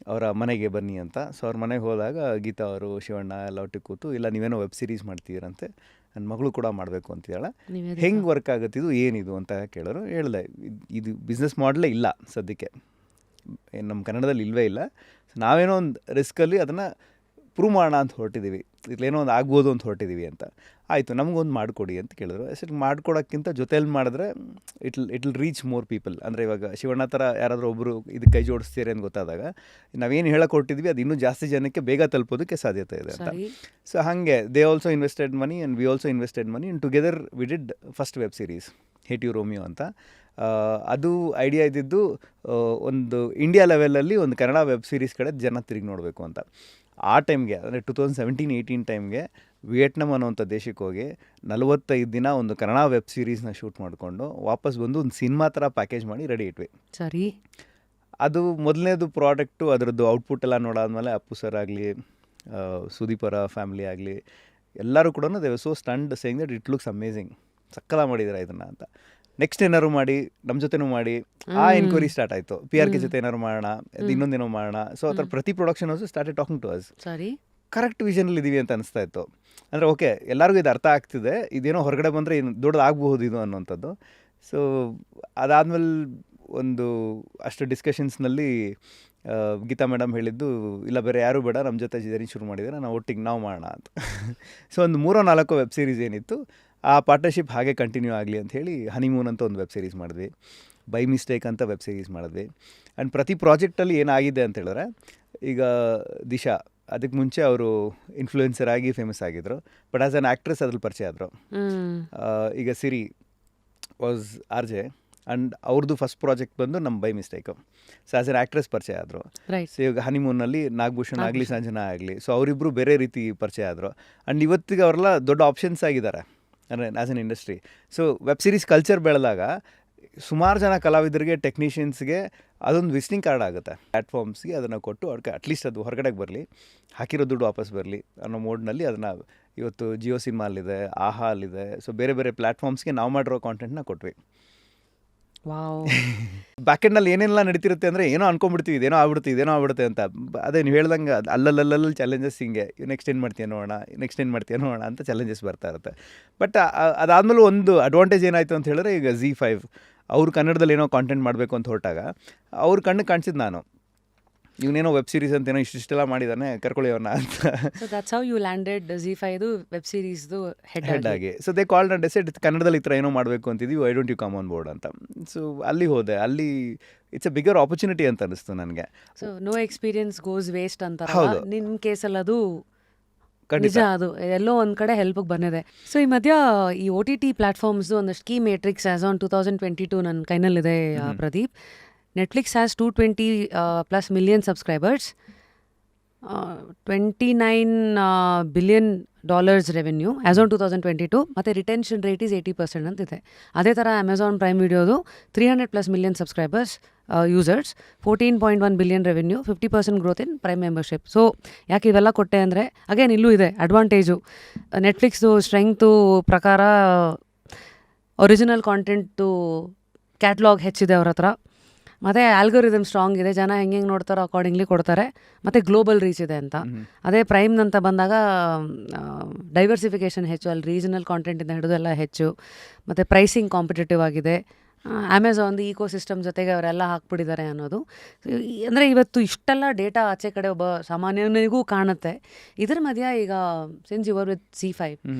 ಅವರ ಮನೆಗೆ ಬನ್ನಿ ಅಂತ. ಸೊ ಅವ್ರ ಮನೆಗೆ ಹೋದಾಗ ಗೀತಾ ಅವರು, ಶಿವಣ್ಣ ಎಲ್ಲ ಒಟ್ಟಿಗೆ ಕೂತು, ಇಲ್ಲ ನೀವೇನೋ ವೆಬ್ ಸೀರೀಸ್ ಮಾಡ್ತೀರಂತೆ, ನನ್ನ ಮಗಳು ಕೂಡ ಮಾಡಬೇಕು ಅಂತಿದ್ದಾಳೆ, ಹೆಂಗೆ ವರ್ಕ್ ಆಗುತ್ತಿದ್ದು ಏನಿದು ಅಂತ ಕೇಳೋರು. ಹೇಳಿದೆ, ಇದು ಬಿಸ್ನೆಸ್ ಮಾಡಲೇ ಇಲ್ಲ ಸದ್ಯಕ್ಕೆ, ನಮ್ಮ ಕನ್ನಡದಲ್ಲಿ ಇಲ್ಲವೇ ಇಲ್ಲ. ನಾವೇನೋ ಒಂದು ರಿಸ್ಕಲ್ಲಿ ಅದನ್ನು ಪ್ರೂವ್ ಮಾಡೋಣ ಅಂತ ಹೊರಟಿದ್ದೀವಿ, ಇಲ್ಲೇನೋ ಒಂದು ಆಗ್ಬೋದು ಅಂತ ಹೊರಟಿದ್ದೀವಿ ಅಂತ. ಆಯಿತು, ನಮಗೊಂದು ಮಾಡಿಕೊಡಿ ಅಂತ ಕೇಳಿದ್ರು. ಅಷ್ಟೇ ಮಾಡ್ಕೊಡೋಕ್ಕಿಂತ ಜೊತೆಯಲ್ಲಿ ಮಾಡಿದ್ರೆ it will reach more people. ಅಂದರೆ ಇವಾಗ ಶಿವಣ್ಣ ಥರ ಯಾರಾದರೂ ಒಬ್ಬರು ಇದಕ್ಕೆ ಕೈ ಜೋಡಿಸ್ತೀರಿ ಅಂತ ಗೊತ್ತಾದಾಗ ನಾವೇನು ಹೇಳಕ್ಕೆ ಹೊರಟಿದ್ವಿ ಅದು ಇನ್ನೂ ಜಾಸ್ತಿ ಜನಕ್ಕೆ ಬೇಗ ತಲುಪೋದಕ್ಕೆ ಸಾಧ್ಯತೆ ಇದೆ ಅಂತ. ಸೊ ಹಾಗೆ they also invested money and we also invested money and together we did first web series hate you Romeo ಅಂತ. ಅದು ಐಡಿಯಾ ಇದ್ದಿದ್ದು ಒಂದು ಇಂಡಿಯಾ ಲೆವೆಲಲ್ಲಿ ಒಂದು ಕನ್ನಡ ವೆಬ್ ಸೀರೀಸ್ ಕಡೆ ಜನ ತಿರುಗಿ ನೋಡಬೇಕು ಅಂತ. ಆ ಟೈಮ್ಗೆ ಅಂದರೆ 2017-18 ಟೈಮ್ಗೆ ವಿಯೆಟ್ನಾಮ್ ಅನ್ನೋವಂಥ ದೇಶಕ್ಕೆ ಹೋಗಿ 45 ದಿನ ಒಂದು ಕನ್ನಡ ವೆಬ್ ಸೀರೀಸ್ನ ಶೂಟ್ ಮಾಡಿಕೊಂಡು ವಾಪಸ್ ಬಂದು ಒಂದು ಸಿನಿಮಾ ಥರ ಪ್ಯಾಕೇಜ್ ಮಾಡಿ ರೆಡಿ ಇಟ್ವಿ. ಸರಿ, ಅದು ಮೊದಲನೇದು ಪ್ರಾಡಕ್ಟು. ಅದರದ್ದು ಔಟ್ಪುಟ್ ಎಲ್ಲ ನೋಡಾದ್ಮೇಲೆ ಅಪ್ಪು ಸರ್ ಆಗಲಿ, ಸುದೀಪ್ ಅವರ ಫ್ಯಾಮಿಲಿ ಆಗಲಿ, ಎಲ್ಲರೂ ಕೂಡ they were so stunned saying that it looks amazing, ಸಕ್ಕಲ ಮಾಡಿದ್ದಾರೆ ಇದನ್ನು ಅಂತ. ನೆಕ್ಸ್ಟ್ ಏನಾದ್ರು ಮಾಡಿ ನಮ್ಮ ಜೊತೆನೂ ಮಾಡಿ ಆ ಎನ್ಕ್ವೈರಿ ಸ್ಟಾರ್ಟ್ ಆಯಿತು. PRK ಜೊತೆ ಏನಾದ್ರು ಮಾಡೋಣ, ಇನ್ನೊಂದೇನೋ ಮಾಡೋಣ. ಸೊ ಆ ಥರ ಪ್ರತಿ production also started talking to us. ಸರಿ, ಕರೆಕ್ಟ್ ವಿಷನಲ್ಲಿ ಇದ್ದೀವಿ ಅಂತ ಅನಿಸ್ತಾ ಇತ್ತು. ಅಂದರೆ ಓಕೆ ಎಲ್ಲರಿಗೂ ಇದು ಅರ್ಥ ಆಗ್ತಿದೆ, ಇದೇನೋ ಹೊರಗಡೆ ಬಂದರೆ ದೊಡ್ಡದಾಗಬಹುದು ಇದು ಅನ್ನೋಂಥದ್ದು. ಸೊ ಅದಾದಮೇಲೆ ಒಂದು ಅಷ್ಟು ಡಿಸ್ಕಷನ್ಸ್ನಲ್ಲಿ ಗೀತಾ ಮೇಡಮ್ ಹೇಳಿದ್ದು, ಇಲ್ಲ ಬೇರೆ ಯಾರೂ ಬೇಡ, ನಮ್ಮ ಜೊತೆ ಜರ್ನಿ ಶುರು ಮಾಡಿದರೆ ನಾವು ಒಟ್ಟಿಗೆ ನಾವು ಮಾಡೋಣ ಅಂತ. ಸೊ ಒಂದು 3-4 ವೆಬ್ ಸೀರೀಸ್ ಏನಿತ್ತು, ಆ ಪಾರ್ಟ್ನರ್ಶಿಪ್ ಹಾಗೆ ಕಂಟಿನ್ಯೂ ಆಗಲಿ ಅಂತ ಹೇಳಿ ಹನಿಮೂನ್ ಅಂತ ಒಂದು ವೆಬ್ ಸೀರೀಸ್ ಮಾಡಿದ್ವಿ, ಬೈ ಮಿಸ್ಟೇಕ್ ಅಂತ ವೆಬ್ ಸೀರೀಸ್ ಮಾಡಿದ್ವಿ. ಆ್ಯಂಡ್ ಪ್ರತಿ ಪ್ರಾಜೆಕ್ಟಲ್ಲಿ ಏನಾಗಿದೆ ಅಂತ ಹೇಳಿದ್ರೆ, ಈಗ ದಿಶಾ ಅದಕ್ಕೆ ಮುಂಚೆ ಅವರು ಇನ್ಫ್ಲೂಯೆನ್ಸರ್ ಆಗಿ ಫೇಮಸ್ ಆಗಿದ್ದರು, ಬಟ್ ಆ್ಯಸ್ ಆ್ಯನ್ ಆ್ಯಕ್ಟ್ರೆಸ್ ಅದ್ರಲ್ಲಿ ಪರಿಚಯ ಆದರು. ಈಗ ಸಿರಿ ವಾಸ್ RJ ಆ್ಯಂಡ್ ಅವ್ರದ್ದು ಫಸ್ಟ್ ಪ್ರಾಜೆಕ್ಟ್ ಬಂದು ನಮ್ಮ by mistake. So as an actress ಪರಿಚಯ ಆದರು. ಸೊ ಇವಾಗ ಹನಿಮೂನಲ್ಲಿ ನಾಗಭೂಷಣ್ ಆಗಲಿ, ಸಂಜನಾ ಆಗಲಿ, ಸೊ ಅವರಿಬ್ಬರು ಬೇರೆ ರೀತಿ ಪರಿಚಯ ಆದರು. ಆ್ಯಂಡ್ ಇವತ್ತಿಗೆ ಅವರೆಲ್ಲ ದೊಡ್ಡ ಆಪ್ಷನ್ಸ್ ಆಗಿದ್ದಾರೆ ಅಂದರೆ as an industry. So web series culture ಬೆಳೆದಾಗ ಸುಮಾರು ಜನ ಕಲಾವಿದರಿಗೆ, ಟೆಕ್ನಿಷಿಯನ್ಸ್ಗೆ ಅದೊಂದು ವಿಸಿಟಿಂಗ್ ಕಾರ್ಡ್ ಆಗುತ್ತೆ. ಪ್ಲ್ಯಾಟ್ಫಾರ್ಮ್ಸ್ಗೆ ಅದನ್ನು ಕೊಟ್ಟು ಅವ್ರಿಗೆ ಅಟ್ಲೀಸ್ಟ್ ಅದು ಹೊರಗಡೆಗೆ ಬರಲಿ, ಹಾಕಿರೋ ದುಡ್ಡು ವಾಪಸ್ ಬರಲಿ ಅನ್ನೋ ಮೋಡ್ನಲ್ಲಿ ಅದನ್ನು ಇವತ್ತು ಜಿಯೋ ಸಿನಿಮಾಲಿದೆ, ಆಹಾ ಅಲ್ಲಿದೆ. ಸೊ ಬೇರೆ ಬೇರೆ ಪ್ಲ್ಯಾಟ್ಫಾರ್ಮ್ಸ್ಗೆ ನಾವು ಮಾಡಿರೋ ಕಾಂಟೆಂಟ್ನ ಕೊಟ್ವಿ. ಬ್ಯಾಕೆಂಡ್ನಲ್ಲಿ ಏನೆಲ್ಲ ನಡೀತಿರುತ್ತೆ ಅಂದರೆ ಏನೋ ಅನ್ಕೊಂಡ್ಬಿಡ್ತೀವಿ, ಇದೇನೋ ಆಗ್ಬಿಡುತ್ತೆ ಅಂತ. ಅದೇ ನೀವು ಹೇಳ್ದಂಗೆ ಅಲ್ಲಲ್ಲಿ ಚಾಲೆಂಜಸ್ ಹಿಂಗೆ, ನೆಕ್ಸ್ಟ್ ಏನು ಮಾಡ್ತೀಯ ನೋಡೋಣ ಅಂತ ಚಾಲೆಂಜಸ್ ಬರ್ತಾ ಇರುತ್ತೆ. ಬಟ್ ಅದಾದಮೇಲೆ ಒಂದು ಅಡ್ವಾಂಟೇಜ್ ಏನಾಯಿತು ಅಂತ ಹೇಳಿದ್ರೆ, ಈಗ ZEE5 ಅವ್ರು ಕನ್ನಡದಲ್ಲಿ ಏನೋ ಕಾಂಟೆಂಟ್ ಮಾಡಬೇಕು ಅಂತ ಹೊರಟಾಗ ಅವ್ರ ಕಣ್ಣು ಕಾಣಿಸಿದ್ದು ನಾನು, ಇವನೇನೋ ವೆಬ್ ಸೀರೀಸ್ ಅಂತ ಏನೋ ಇಷ್ಟೆಲ್ಲ ಮಾಡಿದ್ದಾನೆ, ಕರ್ಕೊಳ್ಳಿ ಅವ್ರನ್ನ ಅಂತ. So that's how you landed ZEE5 web ಸೀರೀಸ್ದು ಹೆಡ್ ಆಗಿ. So they called and decide ಕನ್ನಡದಲ್ಲಿ ಈ ಥರ ಏನೋ ಮಾಡಬೇಕು ಅಂತಿದ್ವಿ, why don't you come on board ಅಂತ. ಸೊ ಅಲ್ಲಿ ಹೋದೆ, ಅಲ್ಲಿ ಇಟ್ಸ್ ಅ ಬಿಗರ್ ಆಪರ್ಚುನಿಟಿ ಅಂತ ಅನಿಸ್ತು ನನಗೆ. So no experience goes waste ಅಂತ. ನಿಮ್ಮ ಕೇಸಲ್ಲಿ ಅದು ನಿಜ, ಅದು ಎಲ್ಲೋ ಒಂದು ಕಡೆ ಹೆಲ್ಪಿಗೆ ಬಂದಿದೆ. ಸೊ ಈ ಮಧ್ಯ ಈ OTT ಪ್ಲಾಟ್ಫಾರ್ಮ್ಸ್ದು ಒಂದಷ್ಟು ಕೀ ಮೇಟ್ರಿಕ್ಸ್ ಆಸ್ ಆನ್ 2022 ನನ್ನ ಕೈನಲ್ಲಿದೆ Pradeep. Netflix has 220+ million subscribers, $29 billion revenue as on 2022, ಮತ್ತು ರಿಟೆನ್ಷನ್ ರೇಟ್ ಈಸ್ 80% ಅಂತಿದೆ. ಅದೇ ಥರ ಅಮೆಝಾನ್ ಪ್ರೈಮ್ ವಿಡಿಯೋದು 300+ million subscribers, users, $14.1 billion revenue, 50% growth in prime membership. So ಯಾಕೆ ಇವೆಲ್ಲ ಕೊಟ್ಟೆ ಅಂದರೆ, ಅಗೇನ್ ಇಲ್ಲೂ ಇದೆ ಅಡ್ವಾಂಟೇಜು. ನೆಟ್ಫ್ಲಿಕ್ಸ್ದು ಸ್ಟ್ರೆಂಗ್ತು ಪ್ರಕಾರ ಒರಿಜಿನಲ್ ಕಾಂಟೆಂಟ್ದು ಕ್ಯಾಟ್ಲಾಗ್ ಹೆಚ್ಚಿದೆ ಅವ್ರ ಹತ್ರ, ಮತ್ತು ಆಲ್ಗೋರಿದಮ್ ಸ್ಟ್ರಾಂಗ್ ಇದೆ, ಜನ ಹೆಂಗೆ ನೋಡ್ತಾರೋ ಅಕಾರ್ಡಿಂಗ್ಲಿ ಕೊಡ್ತಾರೆ, ಮತ್ತು ಗ್ಲೋಬಲ್ ರೀಚ್ ಇದೆ ಅಂತ. ಅದೇ ಪ್ರೈಮ್ನಂತ ಬಂದಾಗ ಡೈವರ್ಸಿಫಿಕೇಷನ್ ಹೆಚ್ಚು, ಅಲ್ಲಿ ರೀಜನಲ್ ಕಾಂಟೆಂಟಿಂದ ಹಿಡಿದು ಎಲ್ಲ ಹೆಚ್ಚು, ಮತ್ತು ಪ್ರೈಸಿಂಗ್ ಕಾಂಪಿಟೇಟಿವ್ ಆಗಿದೆ. ಅಮೆಝಾನ್ದು ಈಕೋ ಸಿಸ್ಟಮ್ ಜೊತೆಗೆ ಅವರೆಲ್ಲ ಹಾಕ್ಬಿಟ್ಟಿದ್ದಾರೆ ಅನ್ನೋದು. ಅಂದರೆ ಇವತ್ತು ಇಷ್ಟೆಲ್ಲ ಡೇಟಾ ಆಚೆ ಕಡೆ ಒಬ್ಬ ಸಾಮಾನ್ಯನಿಗೂ ಕಾಣುತ್ತೆ. ಇದ್ರ ಮಧ್ಯ ಈಗ since your with ZEE5,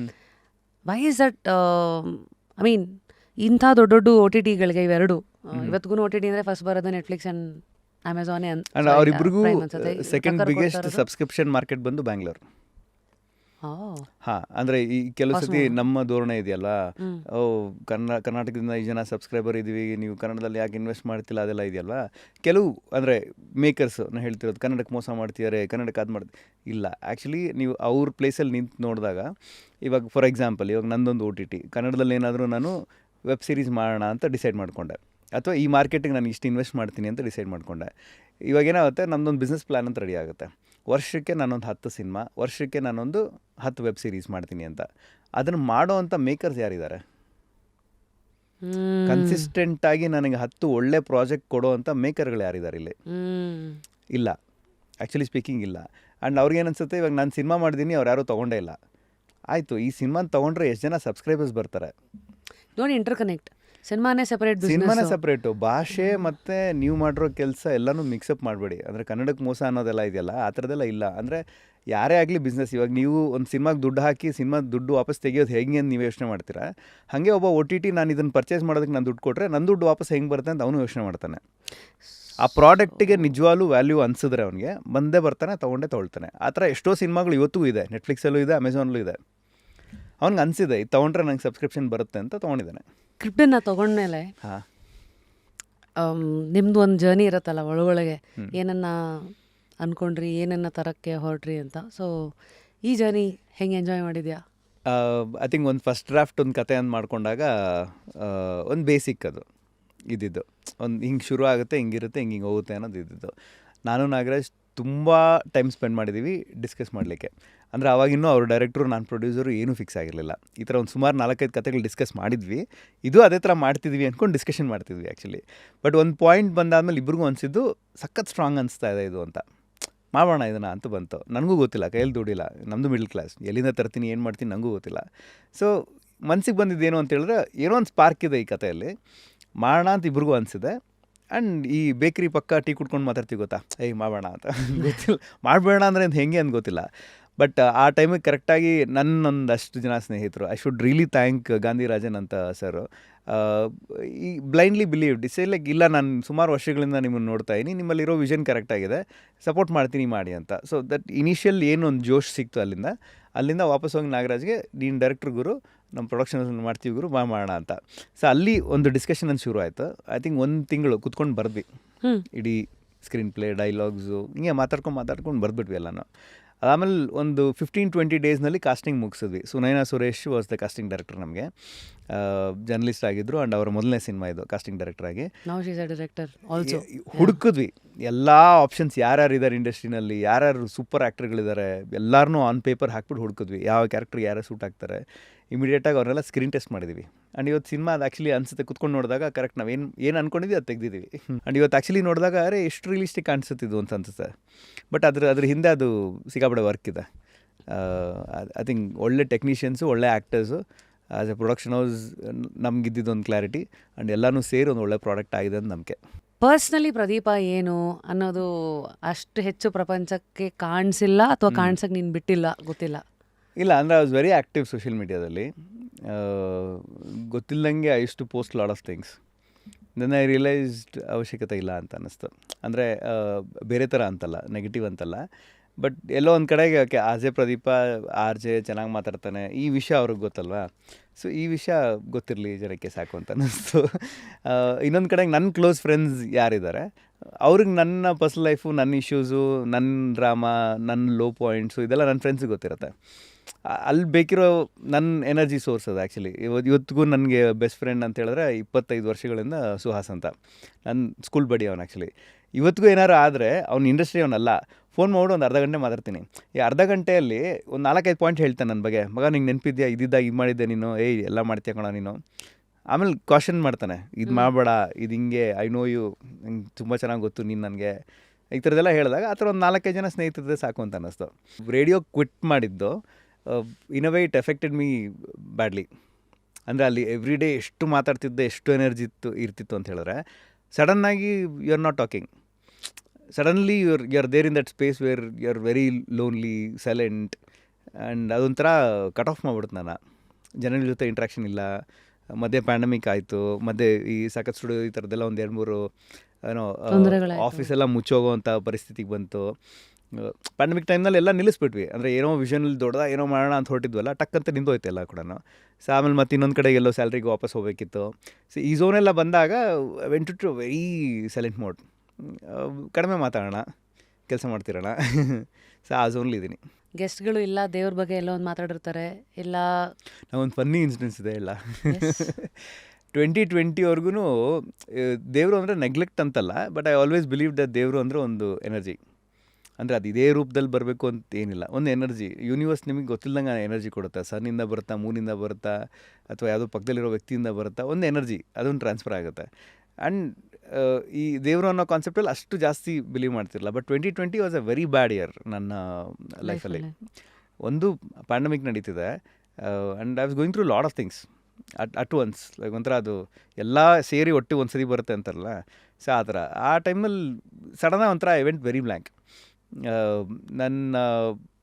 why is that, I mean ಇಂಥ ದೊಡ್ಡ ದೊಡ್ಡ OTTಗಳಿಗೆ ಇವೆರಡು, ಇವತ್ತಿಗೂ OTT ಅಂದರೆ ಫಸ್ಟ್ ಬರೋದು ನೆಟ್ಫ್ಲಿಕ್ಸ್ ಆ್ಯಂಡ್ ಅಮೆಝಾನೇ ಅಂತ. ಅವರಿಬ್ರಿಗೂ ಸೆಕೆಂಡ್ ಬಿಗ್ಗೆಸ್ಟ್ ಸಬ್ಸ್ಕ್ರಿಪ್ಷನ್ ಮಾರ್ಕೆಟ್ ಬಂದು ಬ್ಯಾಂಗ್ಳೂರ್. ಹಾಂ, ಅಂದರೆ ಈ ಕೆಲವು ಸತಿ Cosmo. ನಮ್ಮ ಧೋರಣೆ ಇದೆಯಲ್ಲ, ಹ್ಮ್. ಓ ಕರ್ನಾಟಕದಿಂದ ಈ ಜನ ಸಬ್ಸ್ಕ್ರೈಬರ್ ಇದ್ದೀವಿ, ನೀವು ಕನ್ನಡದಲ್ಲಿ ಯಾಕೆ ಇನ್ವೆಸ್ಟ್ ಮಾಡ್ತಿಲ್ಲ, ಅದೆಲ್ಲ ಇದೆಯಲ್ಲ. ಕೆಲವು ಅಂದರೆ ಮೇಕರ್ಸ್ ನಾನು ಹೇಳ್ತಿರೋದು ಕನ್ನಡಕ್ಕೆ ಮೋಸ ಮಾಡ್ತಿದ್ದಾರೆ, ಕನ್ನಡಕ್ಕೆ ಅದು ಮಾಡ್ತಿ ಇಲ್ಲ. ಆ್ಯಕ್ಚುಲಿ ನೀವು ಅವ್ರ ಪ್ಲೇಸಲ್ಲಿ ನಿಂತು ನೋಡಿದಾಗ, ಇವಾಗ ಫಾರ್ ಎಕ್ಸಾಂಪಲ್ ಇವಾಗ ನಂದೊಂದು OTT ಕನ್ನಡದಲ್ಲಿ ಏನಾದರೂ ನಾನು ವೆಬ್ ಸೀರೀಸ್ ಮಾಡೋಣ ಅಂತ ಡಿಸೈಡ್ ಮಾಡಿಕೊಂಡೆ, ಅಥವಾ ಈ ಮಾರ್ಕೆಟಿಗೆ ನಾನು ಇಷ್ಟು ಇನ್ವೆಸ್ಟ್ ಮಾಡ್ತೀನಿ ಅಂತ ಡಿಸೈಡ್ ಮಾಡಿಕೊಂಡೆ. ಇವಾಗ ಏನಾಗುತ್ತೆ, ನಮ್ಮದೊಂದು ಬಿಸ್ನೆಸ್ ಪ್ಲ್ಯಾನ್ ಅಂತ ರೆಡಿ ಆಗುತ್ತೆ. ವರ್ಷಕ್ಕೆ ನಾನೊಂದು 10 ಸಿನಿಮಾ, ವರ್ಷಕ್ಕೆ ನಾನೊಂದು 10 ವೆಬ್ ಸೀರೀಸ್ ಮಾಡ್ತೀನಿ ಅಂತ. ಅದನ್ನು ಮಾಡೋ ಅಂಥ ಮೇಕರ್ಸ್ ಯಾರಿದ್ದಾರೆ? ಕನ್ಸಿಸ್ಟೆಂಟಾಗಿ ನನಗೆ 10 ಒಳ್ಳೆ ಪ್ರಾಜೆಕ್ಟ್ ಕೊಡೋ ಅಂಥ ಮೇಕರ್ಗಳು ಯಾರಿದ್ದಾರೆ ಇಲ್ಲಿ? ಇಲ್ಲ, ಆ್ಯಕ್ಚುಲಿ ಸ್ಪೀಕಿಂಗ್ ಇಲ್ಲ. ಆ್ಯಂಡ್ ಅವ್ರಿಗೇನು ಅನ್ಸುತ್ತೆ, ಇವಾಗ ನಾನು ಸಿನಿಮಾ ಮಾಡಿದ್ದೀನಿ, ಅವ್ರು ಯಾರೂ ತೊಗೊಂಡೇ ಇಲ್ಲ. ಆಯಿತು, ಈ ಸಿನಿಮಾನ ತೊಗೊಂಡ್ರೆ ಎಷ್ಟು ಜನ ಸಬ್ಸ್ಕ್ರೈಬರ್ಸ್ ಬರ್ತಾರೆ? ನೋಡಿ, ಇಂಟರ್ಕನೆಕ್ಟ್. ಸಿನಿಮಾನೇ ಸೆಪರೇಟ್, ಸಿನಿಮಾನೇ ಸಪ್ರೇಟು. ಭಾಷೆ ಮತ್ತು ನೀವು ಮಾಡಿರೋ ಕೆಲಸ ಎಲ್ಲನೂ ಮಿಕ್ಸಪ್ ಮಾಡಬೇಡಿ. ಅಂದರೆ ಕನ್ನಡಕ್ಕೆ ಮೋಸ ಅನ್ನೋದೆಲ್ಲ ಇದೆಯಲ್ಲ, ಆ ಥರದ್ದೆಲ್ಲ ಇಲ್ಲ. ಅಂದರೆ ಯಾರೇ ಆಗಲಿ ಬಿಸ್ನೆಸ್, ಇವಾಗ ನೀವು ಒಂದು ಸಿನಿಮಾಗೆ ದುಡ್ಡು ಹಾಕಿ ಸಿನಿಮಾ ದುಡ್ಡು ವಾಪಸ್ ತೆಗಿಯೋದು ಹೆಂಗೆ ಅಂತ ನೀವು ಯೋಚನೆ ಮಾಡ್ತೀರಾ, ಹಾಗೆ ಒಬ್ಬ OTT ನಾನು ಇದನ್ನು ಪರ್ಚೇಸ್ ಮಾಡೋದಕ್ಕೆ ನಾನು ದುಡ್ಡು ಕೊಟ್ಟರೆ ನನ್ನ ದುಡ್ಡು ವಾಪಸ್ ಹೆಂಗೆ ಬರುತ್ತೆ ಅಂತ ಅವನು ಯೋಚನೆ ಮಾಡ್ತಾನೆ. ಆ ಪ್ರಾಡಕ್ಟಿಗೆ ನಿಜವಾಗ್ಲೂ ವ್ಯಾಲ್ಯೂ ಅನಿಸಿದ್ರೆ ಅವನಿಗೆ ಬಂದೇ ಬರ್ತಾನೆ, ತೊಗೊಳ್ತಾನೆ. ಆ ಥರ ಎಷ್ಟೋ ಸಿನಿಮಾಗಳು ಇವತ್ತೂ ಇದೆ, ನೆಟ್ಫ್ಲಿಕ್ಸಲ್ಲೂ ಇದೆ, ಅಮೆಝಾನಲ್ಲೂ ಇದೆ. ಅವ್ನಿಗೆ ಅನಿಸಿದೆ ಇದು ತೊಗೊಂಡ್ರೆ ನಂಗೆ ಸಬ್ಸ್ಕ್ರಿಪ್ಷನ್ ಬರುತ್ತೆ ಅಂತ ತೊಗೊಂಡಿದ್ದಾನೆ. ಕ್ರಿಪ್ಟನ್ನ ತೊಗೊಂಡ್ಮೇಲೆ ಹಾಂ, ನಿಮ್ದು ಒಂದು ಜರ್ನಿ ಇರುತ್ತಲ್ಲ ಒಳಗೊಳಗೆ, ಏನನ್ನ ಅಂದ್ಕೊಂಡ್ರಿ, ಏನನ್ನ ತರಕ್ಕೆ ಹೊರಟ್ರಿ ಅಂತ. ಸೊ ಈ ಜರ್ನಿ ಹೆಂಗೆ ಎಂಜಾಯ್ ಮಾಡಿದ್ಯಾ? ಐ ಥಿಂಕ್ ಒಂದು ಫಸ್ಟ್ ಡ್ರಾಫ್ಟ್ ಒಂದು ಕತೆ ಅಂತ ಮಾಡ್ಕೊಂಡಾಗ ಒಂದು ಬೇಸಿಕ್ ಅದು ಇದ್ದಿದ್ದು, ಒಂದು ಹಿಂಗೆ ಶುರು ಆಗುತ್ತೆ, ಹಿಂಗಿರುತ್ತೆ, ಹಿಂಗೆ ಹೋಗುತ್ತೆ ಅನ್ನೋದು ಇದ್ದಿದ್ದು. ನಾನು ನಾಗರಾಜ್ ತುಂಬ ಟೈಮ್ ಸ್ಪೆಂಡ್ ಮಾಡಿದ್ದೀವಿ ಡಿಸ್ಕಸ್ ಮಾಡಲಿಕ್ಕೆ. ಅಂದರೆ ಅವಾಗಿನ್ನೂ ಅವ್ರ ಡೈರೆಕ್ಟ್ರು, ನಾನು ಪ್ರೊಡ್ಯೂಸರು ಏನೂ ಫಿಕ್ಸ್ ಆಗಿರಲಿಲ್ಲ. ಈ ಥರ ಒಂದು ಸುಮಾರು 4-5 ಕತೆಗಳು ಡಿಸ್ಕಸ್ ಮಾಡಿದ್ವಿ. ಇದು ಅದೇ ಥರ ಮಾಡ್ತಿದ್ವಿ ಅಂದ್ಕೊಂಡು ಡಿಸ್ಕಷನ್ ಮಾಡ್ತಿದ್ವಿ ಆ್ಯಕ್ಚುಲಿ. ಬಟ್ ಒಂದು ಪಾಯಿಂಟ್ ಬಂದಾದ್ಮೇಲೆ ಇಬ್ರಿಗೂ ಅನಿಸಿದ್ದು ಸಖತ್ ಸ್ಟ್ರಾಂಗ್ ಅನಿಸ್ತಾ ಇದೆ ಇದು ಅಂತ, ಮಾಡೋಣ ಇದನ್ನು ಅಂತ ಬಂತು. ನನಗೂ ಗೊತ್ತಿಲ್ಲ, ಕೈಯಲ್ಲಿ ದುಡ್ಡಿಲ್ಲ, ನಮ್ಮದು ಮಿಡ್ಲ್ ಕ್ಲಾಸ್, ಎಲ್ಲಿಂದ ತರ್ತೀನಿ, ಏನು ಮಾಡ್ತೀನಿ ನನಗೂ ಗೊತ್ತಿಲ್ಲ. ಸೊ ಮನ್ಸಿಗೆ ಬಂದಿದ್ದೇನು ಅಂತೇಳಿದ್ರೆ, ಏನೋ ಒಂದು ಸ್ಪಾರ್ಕ್ ಇದೆ ಈ ಕಥೆಯಲ್ಲಿ, ಮಾಡೋಣ ಅಂತ ಇಬ್ರಿಗೂ ಅನಿಸಿದೆ. ಆ್ಯಂಡ್ ಈ ಬೇಕ್ರಿ ಪಕ್ಕ ಟೀ ಕುಡ್ಕೊಂಡು ಮಾತಾಡ್ತೀವಿ ಗೊತ್ತಾ, ಮಾಡೋಣ ಅಂತ ಗೊತ್ತಿಲ್ಲ, ಮಾಡಬೇಡ ಅಂದರೆ ಅಂತ ಹೆಂಗೆ ಅಂತ ಗೊತ್ತಿಲ್ಲ. ಬಟ್ ಆ ಟೈಮಿಗೆ ಕರೆಕ್ಟಾಗಿ ನನ್ನೊಂದಷ್ಟು ಜನ ಸ್ನೇಹಿತರು, ಐ ಶುಡ್ ರಿಯಲಿ ಥ್ಯಾಂಕ್ ಗಾಂಧಿರಾಜನ್ ಅಂತ ಸರು, ಈ ಬ್ಲೈಂಡ್ಲಿ ಬಿಲೀವ್ಡ್, ಲೈಕ್ ಇಲ್ಲ ನಾನು ಸುಮಾರು ವರ್ಷಗಳಿಂದ ನಿಮ್ಮನ್ನು ನೋಡ್ತಾ ಇದ್ದೀನಿ, ನಿಮ್ಮಲ್ಲಿರೋ ವಿಷನ್ ಕರೆಕ್ಟಾಗಿದೆ, ಸಪೋರ್ಟ್ ಮಾಡ್ತೀನಿ ಮಾಡಿ ಅಂತ. ಸೊ ದಟ್ ಇನಿಷಿಯಲ್ ಏನು ಒಂದು ಜೋಶ್ ಸಿಕ್ತು ಅಲ್ಲಿಂದ ವಾಪಸ್ ಹೋಗಿ ನಾಗರಾಜ್ಗೆ, ನೀನು ಡೈರೆಕ್ಟ್ರ್ ಗುರು, ನಮ್ಮ ಪ್ರೊಡಕ್ಷನ್ ಮಾಡ್ತೀವಿ ಗುರು, ಮಾಡೋಣ ಅಂತ. ಸೊ ಅಲ್ಲಿ ಒಂದು ಡಿಸ್ಕಷನ್ ಅಂತ ಶುರು ಆಯಿತು. ಐ ಥಿಂಕ್ 1 ತಿಂಗಳು ಕುತ್ಕೊಂಡು ಬರೆದ್ವಿ, ಇಡೀ ಸ್ಕ್ರೀನ್ ಪ್ಲೇ, ಡೈಲಾಗ್ಸು ಹಿಂಗೆ ಮಾತಾಡ್ಕೊಂಡು ಬರೆದ್ಬಿಟ್ವಿ ಎಲ್ಲನೂ. ಅದಾದಮೇಲೆ ಒಂದು 15-20 ಡೇಸ್ನಲ್ಲಿ ಕಾಸ್ಟಿಂಗ್ ಮುಗಿಸಿದ್ವಿ. Sunaina Suresh was the casting director, ನಮಗೆ ಜರ್ನಲಿಸ್ಟ್ ಆಗಿದ್ದರು. ಆ್ಯಂಡ್ ಅವರ ಮೊದಲನೇ ಸಿನಿಮಾ ಇದು ಕಾಸ್ಟಿಂಗ್ ಡೈರೆಕ್ಟ್ರಾಗಿ. ಡೈರೆಕ್ಟರ್ ಆಲ್ಸೋ ಹುಡುಕಿದ್ವಿ ಎಲ್ಲ ಆಪ್ಷನ್ಸ್, ಯಾರ್ಯಾರು ಇದ್ದಾರೆ ಇಂಡಸ್ಟ್ರಿನಲ್ಲಿ, ಯಾರ್ಯಾರು ಸೂಪರ್ ಆ್ಯಕ್ಟರ್ಗಳಿದ್ದಾರೆ, ಎಲ್ಲರನ್ನೂ ಆನ್ ಪೇಪರ್ ಹಾಕ್ಬಿಟ್ಟು ಹುಡುಕಿದ್ವಿ, ಯಾವ ಕ್ಯಾರೆಕ್ಟರ್ಗೆ ಯಾರು ಸೂಟ್ ಆಗ್ತಾರೆ. ಇಮಿಡಿಯೇಟಾಗಿ ಅವ್ರನ್ನೆಲ್ಲ ಸ್ಕ್ರೀನ್ ಟೆಸ್ಟ್ ಮಾಡಿದ್ವಿ. ಆ್ಯಂಡ್ ಇವತ್ತು ಸಿನಿಮಾ ಅದು ಆ್ಯಕ್ಚುಲಿ ಅನಿಸುತ್ತೆ, ಕುತ್ಕೊಂಡು ನೋಡಿದಾಗ ಕರೆಕ್ಟ್ ನಾವು ಏನು ಅಂದ್ಕೊಂಡಿದ್ವಿ ಅದು ತೆಗೆದಿದ್ದೀವಿ. ಆ್ಯಂಡ್ ಇವತ್ತು ಆ್ಯಕ್ಚುಲಿ ನೋಡಿದಾಗ ಎಷ್ಟು ರಿಯಲಿಸ್ಟಿಕ್ ಕಾಣಿಸುತ್ತಿದ್ದು ಅಂತ ಅನಿಸುತ್ತೆ. ಬಟ್ ಅದ್ರ ಹಿಂದೆ ಅದು ಸಿಕ್ಕಾಪಟ್ಟೆ ವರ್ಕ್ ಇದೆ. ಐ ಥಿಂಕ್ ಒಳ್ಳೆ ಟೆಕ್ನಿಷಿಯನ್ಸು, ಒಳ್ಳೆ actors, as a production house ನಮಗಿದ್ದಿದ್ದೊಂದು ಕ್ಲಾರಿಟಿ, ಆ್ಯಂಡ್ ಎಲ್ಲನೂ ಸೇರಿ ಒಂದು ಒಳ್ಳೆ ಪ್ರಾಡಕ್ಟ್ ಆಗಿದೆ ಅಂತ ನಂಬಿಕೆ. ಪರ್ಸ್ನಲಿ ಪ್ರದೀಪ ಏನು ಅನ್ನೋದು ಅಷ್ಟು ಹೆಚ್ಚು ಪ್ರಪಂಚಕ್ಕೆ ಕಾಣಿಸಿಲ್ಲ, ಅಥವಾ ಕಾಣಿಸಕ್ಕೆ ನೀನು ಬಿಟ್ಟಿಲ್ಲ, ಗೊತ್ತಿಲ್ಲ. ಇಲ್ಲ, ಅಂದರೆ I was very active social ಮೀಡಿಯಾದಲ್ಲಿ. ಗೊತ್ತಿಲ್ಲದಂಗೆ I use to post lot of things. Then I realised ಅವಶ್ಯಕತೆ ಇಲ್ಲ ಅಂತ ಅನ್ನಿಸ್ತು. ಅಂದರೆ ಬೇರೆ ಥರ ಅಂತಲ್ಲ, ನೆಗೆಟಿವ್ ಅಂತಲ್ಲ, ಬಟ್ ಎಲ್ಲೋ ಒಂದು ಕಡೆಗೆ ಆಸ್ ಎ ಪ್ರದೀಪ RJ ಚೆನ್ನಾಗಿ ಮಾತಾಡ್ತಾನೆ, ಈ ವಿಷಯ ಅವ್ರಿಗೆ ಗೊತ್ತಲ್ವಾ. ಸೊ ಈ ವಿಷಯ ಗೊತ್ತಿರಲಿ ಜನಕ್ಕೆ ಸಾಕು ಅಂತ ಅನ್ನಿಸ್ತು. ಇನ್ನೊಂದು ಕಡೆಗೆ ನನ್ನ ಕ್ಲೋಸ್ ಫ್ರೆಂಡ್ಸ್ ಯಾರಿದ್ದಾರೆ ಅವ್ರಿಗೆ ನನ್ನ ಪರ್ಸ್ನಲ್ ಲೈಫು, ನನ್ನ ಇಶ್ಯೂಸು, ನನ್ನ ಡ್ರಾಮಾ, ನನ್ನ ಲೋ ಪಾಯಿಂಟ್ಸು ಇದೆಲ್ಲ ನನ್ನ ಫ್ರೆಂಡ್ಸಿಗೆ ಗೊತ್ತಿರುತ್ತೆ. ಅಲ್ಲಿ ಬೇಕಿರೋ ನನ್ನ ಎನರ್ಜಿ ಸೋರ್ಸ್ ಅದು ಆ್ಯಕ್ಚುಲಿ. ಇವತ್ತಿಗೂ ನನಗೆ ಬೆಸ್ಟ್ ಫ್ರೆಂಡ್ ಅಂತ ಹೇಳಿದ್ರೆ 25 ವರ್ಷಗಳಿಂದ ಸುಹಾಸ್ ಅಂತ, ನನ್ನ ಸ್ಕೂಲ್ ಬಡಿ ಅವನು. ಆ್ಯಕ್ಚುಲಿ ಇವತ್ತಿಗೂ ಏನಾರು ಆದರೆ ಅವ್ನು ಇಂಡಸ್ಟ್ರಿ ಅವನಲ್ಲ, ಫೋನ್ ಮಾಡಿ ಒಂದು ಅರ್ಧ ಗಂಟೆ ಮಾತಾಡ್ತೀನಿ. ಈ ಅರ್ಧ ಗಂಟೆಯಲ್ಲಿ ಒಂದು 4-5 ಪಾಯಿಂಟ್ ಹೇಳ್ತಾನೆ ನನ್ನ ಬಗ್ಗೆ. ಮಗ ನಿಂಗೆ ನೆನಪಿದ್ಯಾ, ಇದ್ದಿದ್ದಾಗ ಇದು ಮಾಡಿದ್ದೆ ನೀನು, ಎಲ್ಲ ಮಾಡ್ತೀಯ ಕಣ ನೀನು. ಆಮೇಲೆ ಕ್ವಶನ್ ಮಾಡ್ತಾನೆ, ಇದು ಮಾಡಬೇಡ, ಇದು ಹಿಂಗೆ, ಐ ನೋ ಯು, ನಂಗೆ ತುಂಬ ಚೆನ್ನಾಗಿ ಗೊತ್ತು ನೀನು ನನಗೆ, ಈ ಥರದ್ದೆಲ್ಲ ಹೇಳಿದಾಗ ಆ ಥರ ಒಂದು 4-5 ಜನ ಸ್ನೇಹಿತರದೇ ಸಾಕು ಅಂತ ಅನ್ನಿಸ್ತು. ರೇಡಿಯೋ ಕ್ವಿಟ್ ಮಾಡಿದ್ದು in a way it affected me badly. ಅಂದರೆ ಅಲ್ಲಿ ಎವ್ರಿ ಡೇ ಎಷ್ಟು ಮಾತಾಡ್ತಿದ್ದೆ, ಎಷ್ಟು ಎನರ್ಜಿ ಇರ್ತಿತ್ತು ಅಂತ ಹೇಳಿದ್ರೆ, ಸಡನ್ನಾಗಿ you are not talking, suddenly you are there in that space where you are very lonely, silent, and ಅದೊಂಥರ ಕಟ್ ಆಫ್ ಮಾಡ್ಬಿಡ್ತು ನಾನು. ಜನರ ಜೊತೆ ಇಂಟ್ರಾಕ್ಷನ್ ಇಲ್ಲ. ಮಧ್ಯೆ ಪ್ಯಾಂಡಮಿಕ್ ಆಯಿತು, ಮಧ್ಯೆ ಈ ಸಖತ್ ಸ್ಟುಡಿಯೋ ಈ ಥರದ್ದೆಲ್ಲ ಒಂದು 2-3 ಏನೋ ಆಫೀಸೆಲ್ಲ ಮುಚ್ಚೋಗೋವಂಥ ಪರಿಸ್ಥಿತಿಗೆ ಬಂತು. ಪ್ಯಾಂಡಮಿಕ್ ಟೈಮ್ನಲ್ಲಿ ಎಲ್ಲ ನಿಲ್ಲಿಸ್ಬಿಟ್ವಿ. ಅಂದರೆ ಏನೋ ವಿಷನಲ್ಲಿ ದೊಡ್ಡದ ಏನೋ ಮಾಡೋಣ ಅಂತ ಹೊರಟಿದ್ವಲ್ಲ, ಟಕ್ಕಂತ ನಿಂತೋಯ್ತು ಎಲ್ಲ ಕೂಡ. ಸೊ ಆಮೇಲೆ ಮತ್ತೆ ಇನ್ನೊಂದು ಕಡೆ ಎಲ್ಲೋ ಸ್ಯಾಲ್ರಿಗೆ ವಾಪಸ್ ಹೋಗಬೇಕಿತ್ತು. ಸೊ ಈ ಝೋನೆಲ್ಲ ಬಂದಾಗ went to very silent mode. ಕಡಿಮೆ ಮಾತಾಡೋಣ, ಕೆಲಸ ಮಾಡ್ತಿರೋಣ. ಸೊ ಆ ಝೋನ್ಲಿದ್ದೀನಿ. ಗೆಸ್ಟ್ಗಳು ಇಲ್ಲ ದೇವ್ರ ಬಗ್ಗೆ ಎಲ್ಲೋ ಒಂದು ಮಾತಾಡಿರ್ತಾರೆ, ಇಲ್ಲ ನಾವೊಂದು ಫನ್ನಿ ಇನ್ಸಿಡೆನ್ಸ್ ಇದೆ ಇಲ್ಲ. 2020ವರೆಗೂ ದೇವರು ಅಂದರೆ ನೆಗ್ಲೆಕ್ಟ್ ಅಂತಲ್ಲ, but I always believe that ದೇವರು ಅಂದರೆ ಒಂದು ಎನರ್ಜಿ. ಅಂದರೆ ಅದು ಇದೇ ರೂಪದಲ್ಲಿ ಬರಬೇಕು ಅಂತ ಏನಿಲ್ಲ, ಒಂದು ಎನರ್ಜಿ. ಯೂನಿವರ್ಸ್ ನಿಮಗೆ ಗೊತ್ತಿಲ್ಲದಂಗೆ ಎನರ್ಜಿ ಕೊಡುತ್ತೆ. ಸನ್ನಿಂದ ಬರುತ್ತಾ, ಮೂನಿಂದ ಬರುತ್ತಾ, ಅಥವಾ ಯಾವುದೋ ಪಕ್ಕದಲ್ಲಿರೋ ವ್ಯಕ್ತಿಯಿಂದ ಬರುತ್ತಾ, ಒಂದು ಎನರ್ಜಿ ಅದೊಂದು ಟ್ರಾನ್ಸ್ಫರ್ ಆಗುತ್ತೆ. ಆ್ಯಂಡ್ ಈ ದೇವರು ಅನ್ನೋ ಕಾನ್ಸೆಪ್ಟಲ್ಲಿ ಅಷ್ಟು ಜಾಸ್ತಿ ಬಿಲೀವ್ ಮಾಡ್ತಿರಲಿಲ್ಲ. But 2020 was a very bad year ನನ್ನ ಲೈಫಲ್ಲಿ. ಒಂದು ಪ್ಯಾಂಡಮಿಕ್ ನಡೀತಿದೆ, and I was going through lot of things at once. Like ಒಂಥರ ಅದು ಎಲ್ಲ ಸೇರಿ ಒಟ್ಟು ಒಂದು ಸರಿ ಬರುತ್ತೆ ಅಂತಾರಲ್ಲ, ಸೊ ಆ ಥರ. ಆ ಟೈಮ್ನಲ್ಲಿ ಸಡನ್ನಾಗಿ ಒಂಥರ ಐ ವೆಂಟ್ ವೆರಿ ಬ್ಲ್ಯಾಂಕ್. ನನ್ನ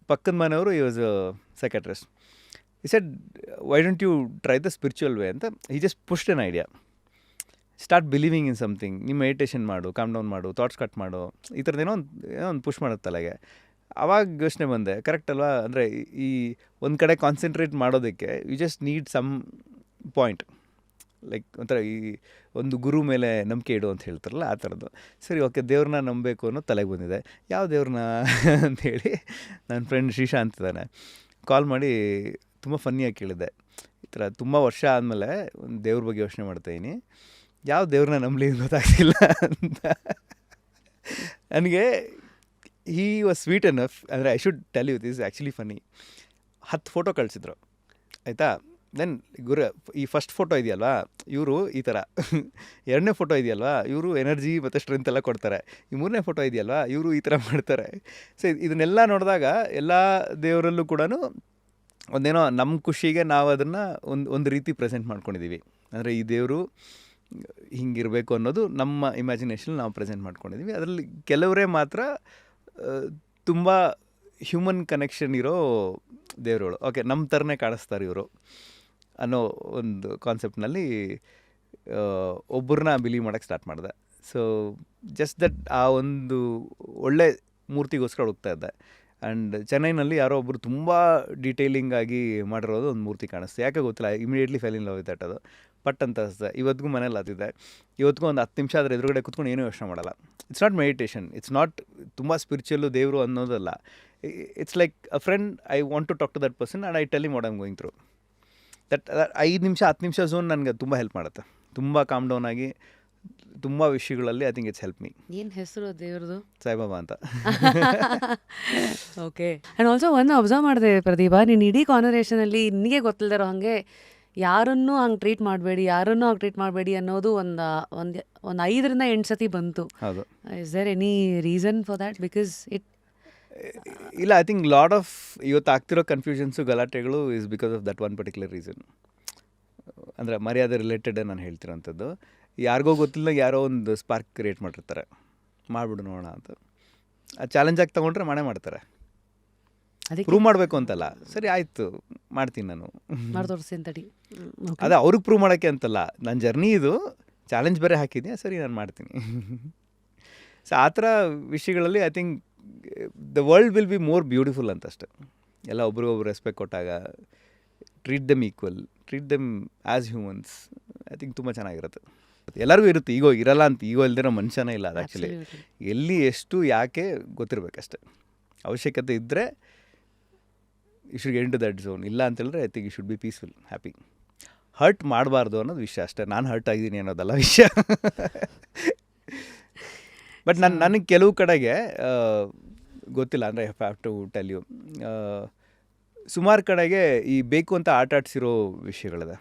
ಪಕ್ಕದ ಮನೆಯವರು he was psychiatrist. He said why don't you try the spiritual way ಅಂತ. He just pushed an idea, start believing in something. ನೀವು ಮೆಡಿಟೇಷನ್ ಮಾಡು, ಕಾಮ್ ಡೌನ್ ಮಾಡು, ಥಾಟ್ಸ್ ಕಟ್ ಮಾಡು, ಈ ಥರದ್ದು ಏನೋ ಒಂದು ಪುಷ್ ಮಾಡುತ್ತೆ ತಲೆಗೆ. ಆವಾಗ ಯೋಚನೆ ಬಂದೆ, ಕರೆಕ್ಟ್ ಅಲ್ವಾ? ಅಂದರೆ ಈ ಒಂದು ಕಡೆ ಕಾನ್ಸಂಟ್ರೇಟ್ ಮಾಡೋದಕ್ಕೆ you just need some point. Like ಒಂಥರ ಈ ಒಂದು ಗುರು ಮೇಲೆ ನಂಬಿಕೆ ಇಡು ಅಂತ ಹೇಳ್ತಾರಲ್ಲ, ಆ ಥರದ್ದು. ಸರಿ, ಓಕೆ, ದೇವ್ರನ್ನ ನಂಬಬೇಕು ಅನ್ನೋ ತಲೆಗೆ ಬಂದಿದೆ. ಯಾವ ದೇವ್ರನ್ನ ಅಂಥೇಳಿ ನನ್ನ ಫ್ರೆಂಡ್ ಶ್ರೀಶಾಂತ್ ಇದ್ದಾನೆ, ಕಾಲ್ ಮಾಡಿ ತುಂಬ ಫನ್ನಿಯಾಗಿ ಕೇಳಿದ್ದೆ. ಈ ಥರ ತುಂಬ ವರ್ಷ ಆದಮೇಲೆ ಒಂದು ದೇವ್ರ ಬಗ್ಗೆ ಯೋಚನೆ ಮಾಡ್ತಾಯಿದ್ದೀನಿ, ಯಾವ ದೇವ್ರನ್ನ ನಂಬಲಿ ಗೊತ್ತಾಗ್ತಿಲ್ಲ ಅಂತ. ನನಗೆ ಹೀ ವಾಸ್ ಸ್ವೀಟ್ ಎನಫ್. ಅಂದರೆ I should tell you this actually funny. 10 photo ಕಳಿಸಿದ್ರು, ಆಯಿತಾ. ದೆನ್ ಈ ಫಸ್ಟ್ ಫೋಟೋ ಇದೆಯಲ್ವಾ, ಇವರು ಈ ಥರ. 2ನೇ ಫೋಟೋ ಇದೆಯಲ್ವಾ, ಇವರು ಎನರ್ಜಿ ಮತ್ತು ಸ್ಟ್ರೆಂತ್ ಎಲ್ಲ ಕೊಡ್ತಾರೆ. ಈ 3ನೇ ಫೋಟೋ ಇದೆಯಲ್ವಾ, ಇವರು ಈ ಥರ ಮಾಡ್ತಾರೆ. ಸೊ ಇದನ್ನೆಲ್ಲ ನೋಡಿದಾಗ ಎಲ್ಲ ದೇವರಲ್ಲೂ ಕೂಡ ಒಂದೇನೋ ನಮ್ಮ ಖುಷಿಗೆ ನಾವು ಅದನ್ನು ಒಂದು ರೀತಿ ಪ್ರೆಸೆಂಟ್ ಮಾಡ್ಕೊಂಡಿದ್ದೀವಿ. ಅಂದರೆ ಈ ದೇವರು ಹಿಂಗಿರಬೇಕು ಅನ್ನೋದು ನಮ್ಮ ಇಮ್ಯಾಜಿನೇಷನ್ ನಾವು ಪ್ರೆಸೆಂಟ್ ಮಾಡ್ಕೊಂಡಿದ್ದೀವಿ. ಅದರಲ್ಲಿ ಕೆಲವರೇ ಮಾತ್ರ ತುಂಬ ಹ್ಯೂಮನ್ ಕನೆಕ್ಷನ್ ಇರೋ ದೇವರುಗಳು. ಓಕೆ, ನಮ್ಮ ಥರನೇ ಕಾಣಿಸ್ತಾರೆ ಇವರು ಅನ್ನೋ ಒಂದು ಕಾನ್ಸೆಪ್ಟ್ನಲ್ಲಿ ಒಬ್ಬರನ್ನ ಬಿಲೀವ್ ಮಾಡೋಕ್ಕೆ ಸ್ಟಾರ್ಟ್ ಮಾಡಿದೆ. ಸೊ ಜಸ್ಟ್ ದಟ್ ಆ ಒಂದು ಒಳ್ಳೆ ಮೂರ್ತಿಗೋಸ್ಕರ ಹುಡುಕ್ತಾ ಇದ್ದೆ. ಆ್ಯಂಡ್ ಚೆನ್ನೈನಲ್ಲಿ ಯಾರೋ ಒಬ್ಬರು ತುಂಬ ಡೀಟೇಲಿಂಗ್ ಆಗಿ ಮಾಡಿರೋದು ಒಂದು ಮೂರ್ತಿ ಕಾಣಿಸ್ತು. ಯಾಕೆ ಗೊತ್ತಿಲ್ಲ, immediately fell in love with that. ಅದು ಪಟ್ ಅಂತ ಅನಿಸ್ದೆ. ಇವತ್ತಿಗೂ ಮನೇಲಿ ಹತ್ತಿದ್ದೆ. ಇವತ್ತಿಗೂ ಒಂದು 10 ನಿಮಿಷ ಅದರ ಎದುರುಗಡೆ ಕೂತ್ಕೊಂಡು ಏನೂ ಯೋಚನೆ ಮಾಡಲ್ಲ. It's not meditation, it's not ತುಂಬ ಸ್ಪಿರಿಚುವಲ್ಲು ದೇವರು ಅನ್ನೋದಲ್ಲ. It's like a friend. I want to talk to that person and I tell him what I am going through. That 5 ನಿಮಿಷ 10 ನಿಮಿಷ ಝೋನ್ ನನಗೆ ತುಂಬ ಹೆಲ್ಪ್ ಮಾಡುತ್ತೆ. ತುಂಬ ಕಾಮ್ ಡೌನ್ ಆಗಿ ತುಂಬ ವಿಷಯಗಳಲ್ಲಿ I think it's help me. ಏನು ಹೆಸರು ದೇವ್ರದು? ಸಾಯಿಬಾಬಾ ಅಂತ. ಓಕೆ. ಆ್ಯಂಡ್ ಆಲ್ಸೋ ಒಂದು ಅಬ್ಸರ್ವ್ ಮಾಡಿದೆ ಪ್ರದೀಪ, ನೀನು ಇಡೀ ಕಾನ್ವರ್ಸೇಷನಲ್ಲಿ ನಿನಗೆ ಗೊತ್ತಿಲ್ಲದಿರೋ ಹಾಗೆ ಯಾರನ್ನೂ ಹಂಗೆ ಟ್ರೀಟ್ ಮಾಡಬೇಡಿ, ಯಾರನ್ನೂ ಹಂಗೆ ಟ್ರೀಟ್ ಮಾಡಬೇಡಿ ಅನ್ನೋದು ಒಂದು 5ರಿಂದ 8 ಸತಿ ಬಂತು. ಹೌದು. Is there any reason for that? Because it ಇಲ್ಲ, ಐ ಥಿಂಕ್ ಲಾಟ್ ಆಫ್ ಇವತ್ತು ಆಗ್ತಿರೋ ಕನ್ಫ್ಯೂಷನ್ಸು ಗಲಾಟೆಗಳು is because of that one particular reason. ಅಂದರೆ ಮರ್ಯಾದೆ ರಿಲೇಟೆಡ್ ನಾನು ಹೇಳ್ತಿರೋಂಥದ್ದು. ಯಾರಿಗೋ ಗೊತ್ತಿಲ್ಲ, ಯಾರೋ ಒಂದು ಸ್ಪಾರ್ಕ್ ಕ್ರಿಯೇಟ್ ಮಾಡಿರ್ತಾರೆ, ಮಾಡಿಬಿಡು ನೋಡೋಣ ಅಂತ. ಆ ಚಾಲೆಂಜಾಗಿ ತೊಗೊಂಡ್ರೆ ಮಾಡ್ತಾರೆ. ಅದಕ್ಕೆ ಪ್ರೂವ್ ಮಾಡಬೇಕು ಅಂತಲ್ಲ, ಸರಿ ಆಯಿತು ಮಾಡ್ತೀನಿ ನಾನು, ಮಾಡಿ ತೋರಿಸಿ ಅಂತಡಿ. ಅದೇ ಅವ್ರಿಗೆ ಪ್ರೂವ್ ಮಾಡೋಕ್ಕೆ ಅಂತಲ್ಲ, ನನ್ನ ಜರ್ನಿ ಇದು, ಚಾಲೆಂಜ್ ಬೇರೆ ಹಾಕಿದ್ದೀನಿ, ಸರಿ ನಾನು ಮಾಡ್ತೀನಿ. ಸೊ ಆ ಥರ ವಿಷಯಗಳಲ್ಲಿ I think the world will be more beautiful ಅಂತ ಅಷ್ಟೆ. ಎಲ್ಲ ಒಬ್ರಿಗೊಬ್ರು ರೆಸ್ಪೆಕ್ಟ್ ಕೊಟ್ಟಾಗ, treat them equal, treat them as humans, I think ತುಂಬ ಚೆನ್ನಾಗಿರುತ್ತೆ. ಎಲ್ಲರಿಗೂ ಇರುತ್ತೆ ಈಗೋ, ಇರಲ್ಲ ಅಂತ ಈಗೋ ಇಲ್ದಿರೋ ಮನುಷ್ಯನೇ ಇಲ್ಲ. ಅದು ಆ್ಯಕ್ಚುಲಿ ಎಲ್ಲಿ ಎಷ್ಟು ಯಾಕೆ ಗೊತ್ತಿರಬೇಕಷ್ಟೆ. ಅವಶ್ಯಕತೆ ಇದ್ದರೆ you should get into that zone. ಇಲ್ಲ ಅಂತೇಳಿದ್ರೆ I think you should be peaceful, happy. Hurt ಮಾಡಬಾರ್ದು ಅನ್ನೋದು ವಿಷಯ ಅಷ್ಟೇ. ನಾನು ಹರ್ಟ್ ಆಗಿದ್ದೀನಿ ಅನ್ನೋದಲ್ಲ ವಿಷಯ. ಬಟ್ ನನಗೆ ಕೆಲವು ಕಡೆಗೆ ಗೊತ್ತಿಲ್ಲ, ಅಂದರೆ I have to tell you, ಸುಮಾರು ಕಡೆಗೆ ಈ ಬೇಕು ಅಂತ ಆಟಾಡ್ಸಿರೋ ವಿಷಯಗಳಿದೆ.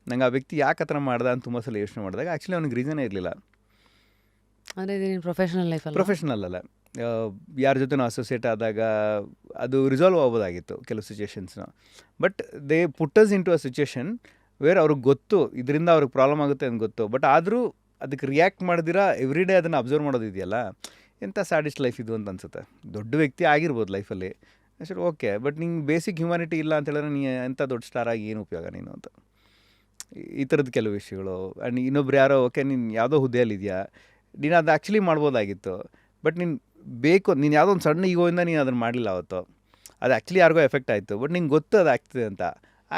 ನಂಗೆ ಆ ವ್ಯಕ್ತಿ ಯಾಕೆ ಆ ಥರ ಮಾಡ್ದೆ ಅಂತ ತುಂಬ ಸಲ ಯೋಚನೆ ಮಾಡಿದಾಗ ಆ್ಯಕ್ಚುಲಿ ಅವ್ನಿಗೆ ರೀಸನೇ ಇರಲಿಲ್ಲ. ಅಂದರೆ ಇದು ನೀನು ಪ್ರೊಫೆಷನಲ್ ಲೈಫಲ್ಲಿ? ಪ್ರೊಫೆಷ್ನಲ್ ಅಲ್ಲ, ಯಾರ ಜೊತೆನೂ ಅಸೋಸಿಯೇಟ್ ಆದಾಗ ಅದು ರಿಸಾಲ್ವ್ ಆಗ್ಬೋದಾಗಿತ್ತು ಕೆಲವು ಸಿಚುವೇಷನ್ಸ್ನ. But they put us into a situation where ಅವ್ರಿಗೆ ಗೊತ್ತು ಇದರಿಂದ ಅವ್ರಿಗೆ ಪ್ರಾಬ್ಲಮ್ ಆಗುತ್ತೆ ಅಂತ ಗೊತ್ತು. ಬಟ್ ಆದರೂ ಅದಕ್ಕೆ ರಿಯಾಕ್ಟ್ ಮಾಡಿದಿರಾ ಎವ್ರಿ ಡೇ ಅದನ್ನು ಅಬ್ಸರ್ವ್ ಮಾಡೋದಿದೆಯಲ್ಲ, ಎಂಥ ಸ್ಯಾಡಿಸ್ಟ್ ಲೈಫ್ ಇದು ಅಂತ ಅನಿಸುತ್ತೆ. ದೊಡ್ಡ ವ್ಯಕ್ತಿ ಆಗಿರ್ಬೋದು ಲೈಫಲ್ಲಿ, ಸರಿ ಓಕೆ, ಬಟ್ ನಿಂಗೆ ಬೇಸಿಕ್ ಹ್ಯುಮ್ಯಾನಿಟಿ ಇಲ್ಲ ಅಂತ ಹೇಳಿದ್ರೆ ನೀ ಎಂಥ ದೊಡ್ಡ ಸ್ಟಾರ್ ಆಗಿ ಏನು ಉಪಯೋಗ ನೀನು ಅಂತ. ಈ ಥರದ್ದು ಕೆಲವು ವಿಷಯಗಳು. ಆ್ಯಂಡ್ ಇನ್ನೊಬ್ರು ಯಾರೋ ಓಕೆ ನೀನು ಯಾವುದೋ ಹುದ್ದೆಯಲ್ಲಿದೆಯಾ, ನೀನು ಅದು ಆ್ಯಕ್ಚುಲಿ ಮಾಡ್ಬೋದಾಗಿತ್ತು, ಬಟ್ ನೀನು ಬೇಕು, ನೀನು ಯಾವುದೋ ಒಂದು ಸಣ್ಣ ಈಗೋಯಿಂದ ನೀನು ಅದನ್ನು ಮಾಡಲಿಲ್ಲ ಅವತ್ತು, ಅದು ಆ್ಯಕ್ಚುಲಿ ಯಾರಿಗೋ ಎಫೆಕ್ಟ್ ಆಯಿತು, ಬಟ್ ನಿಂಗೆ ಗೊತ್ತು ಅದು ಆಗ್ತದೆ ಅಂತ,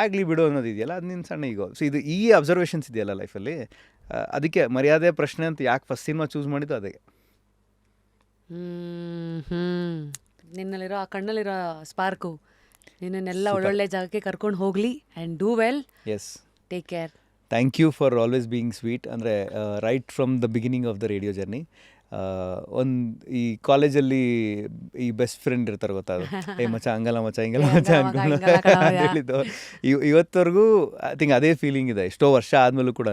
ಆಗಲಿ ಬಿಡು ಅನ್ನೋದು ಇದೆಯಲ್ಲ, ಅದು ನಿನ್ನ ಸಣ್ಣ ಈಗೋ. ಸೊ ಇದು ಈ ಅಬ್ಸರ್ವೇಷನ್ಸ್ ಇದೆಯಲ್ಲ ಲೈಫಲ್ಲಿ, ಅದಕ್ಕೆ ಮರ್ಯಾದೆ ಪ್ರಶ್ನೆ ಅಂತ ಯಾಕೆ ಫಸ್ಟ್ ಸಿನಿಮಾ ಚೂಸ್ ಮಾಡಿದ್ದು ಅದಕ್ಕೆ. ನಿನ್ನಲ್ಲಿರೋ ಆ ಕಣ್ಣಲ್ಲಿರೋ ಸ್ಪಾರ್ಕು ನಿನ್ನೆಲ್ಲ ಒಳ್ಳೊಳ್ಳೆ ಜಾಗಕ್ಕೆ ಕರ್ಕೊಂಡು ಹೋಗಲಿ and do well. Yes, take care. Thank you for always being sweet. ಅಂದರೆ right from the beginning of the radio journey. ಒಂದು ಈ ಕಾಲೇಜಲ್ಲಿ ಈ ಬೆಸ್ಟ್ ಫ್ರೆಂಡ್ ಇರ್ತಾರೆ ಗೊತ್ತಾದ, ಏ ಮಚ್ಚ ಹಂಗಲ್ಲ ಮಚ್ಚ ಹಿಂಗಲ್ಲ ಮಚ್ಚ ಅನ್ಕೊಂಡು ಹೇಳಿದ್ದು ಇವತ್ತವರೆಗೂ ಐ ಥಿಂಕ್ ಅದೇ ಫೀಲಿಂಗ್ ಇದೆ. ಎಷ್ಟೋ ವರ್ಷ ಆದಮೇಲೂ ಕೂಡ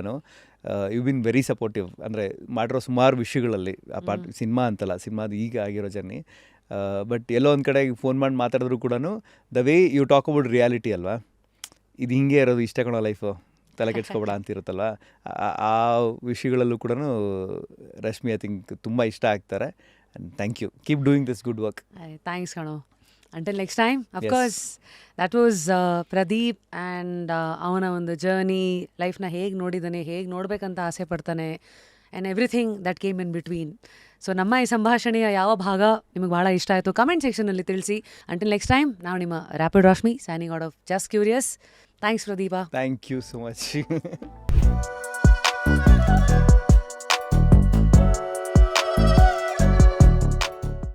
ಯು ಬಿನ್ ವೆರಿ ಸಪೋರ್ಟಿವ್. ಅಂದರೆ ಮಾಡಿರೋ ಸುಮಾರು ವಿಷಯಗಳಲ್ಲಿ, ಅಪಾರ್ಟ್ ಸಿನಿಮಾ ಅಂತಲ್ಲ, ಸಿನಿಮಾದ ಈಗ ಆಗಿರೋ ಜರ್ನಿ. ಬಟ್ ಎಲ್ಲೋ ಒಂದು ಕಡೆ ಫೋನ್ ಮಾಡಿ ಮಾತಾಡಿದ್ರು ಕೂಡ the way you talk about reality ಅಲ್ವಾ, ಇದು ಹಿಂಗೆ ಇರೋದು, ಇಷ್ಟ ಕಣೋ ಲೈಫು, ತಲೆ ಕೆಡ್ಸ್ಕೊಬೇಡ ಅಂತಿರುತ್ತಲ್ವ, ಆ ವಿಷಯಗಳಲ್ಲೂ ಕೂಡ ರಶ್ಮಿ ಐ ಥಿಂಕ್ ತುಂಬ ಇಷ್ಟ ಆಗ್ತಾರೆ. And thank you, keep doing this good work. Thanks ಕಣೋ. Until next time, of course, that was Pradeep and ಅವನ ಒಂದು ಜರ್ನಿ, ಲೈಫ್ನ ಹೇಗೆ ನೋಡಿದ್ದಾನೆ, ಹೇಗೆ ನೋಡಬೇಕಂತ ಆಸೆ ಪಡ್ತಾನೆ, and everything that came in between. So ನಮ್ಮ ಈ ಸಂಭಾಷಣೆಯ ಯಾವ ಭಾಗ ನಿಮಗೆ ಭಾಳ ಇಷ್ಟ ಆಯಿತು ಕಮೆಂಟ್ ಸೆಕ್ಷನಲ್ಲಿ ತಿಳಿಸಿ. ಅಂಟಿಲ್ ನೆಕ್ಸ್ಟ್ ಟೈಮ್, ನಾವು ನಿಮ್ಮ rapid Rashmi, signing out of just curious. Thanks Pradeep. Thank you so much.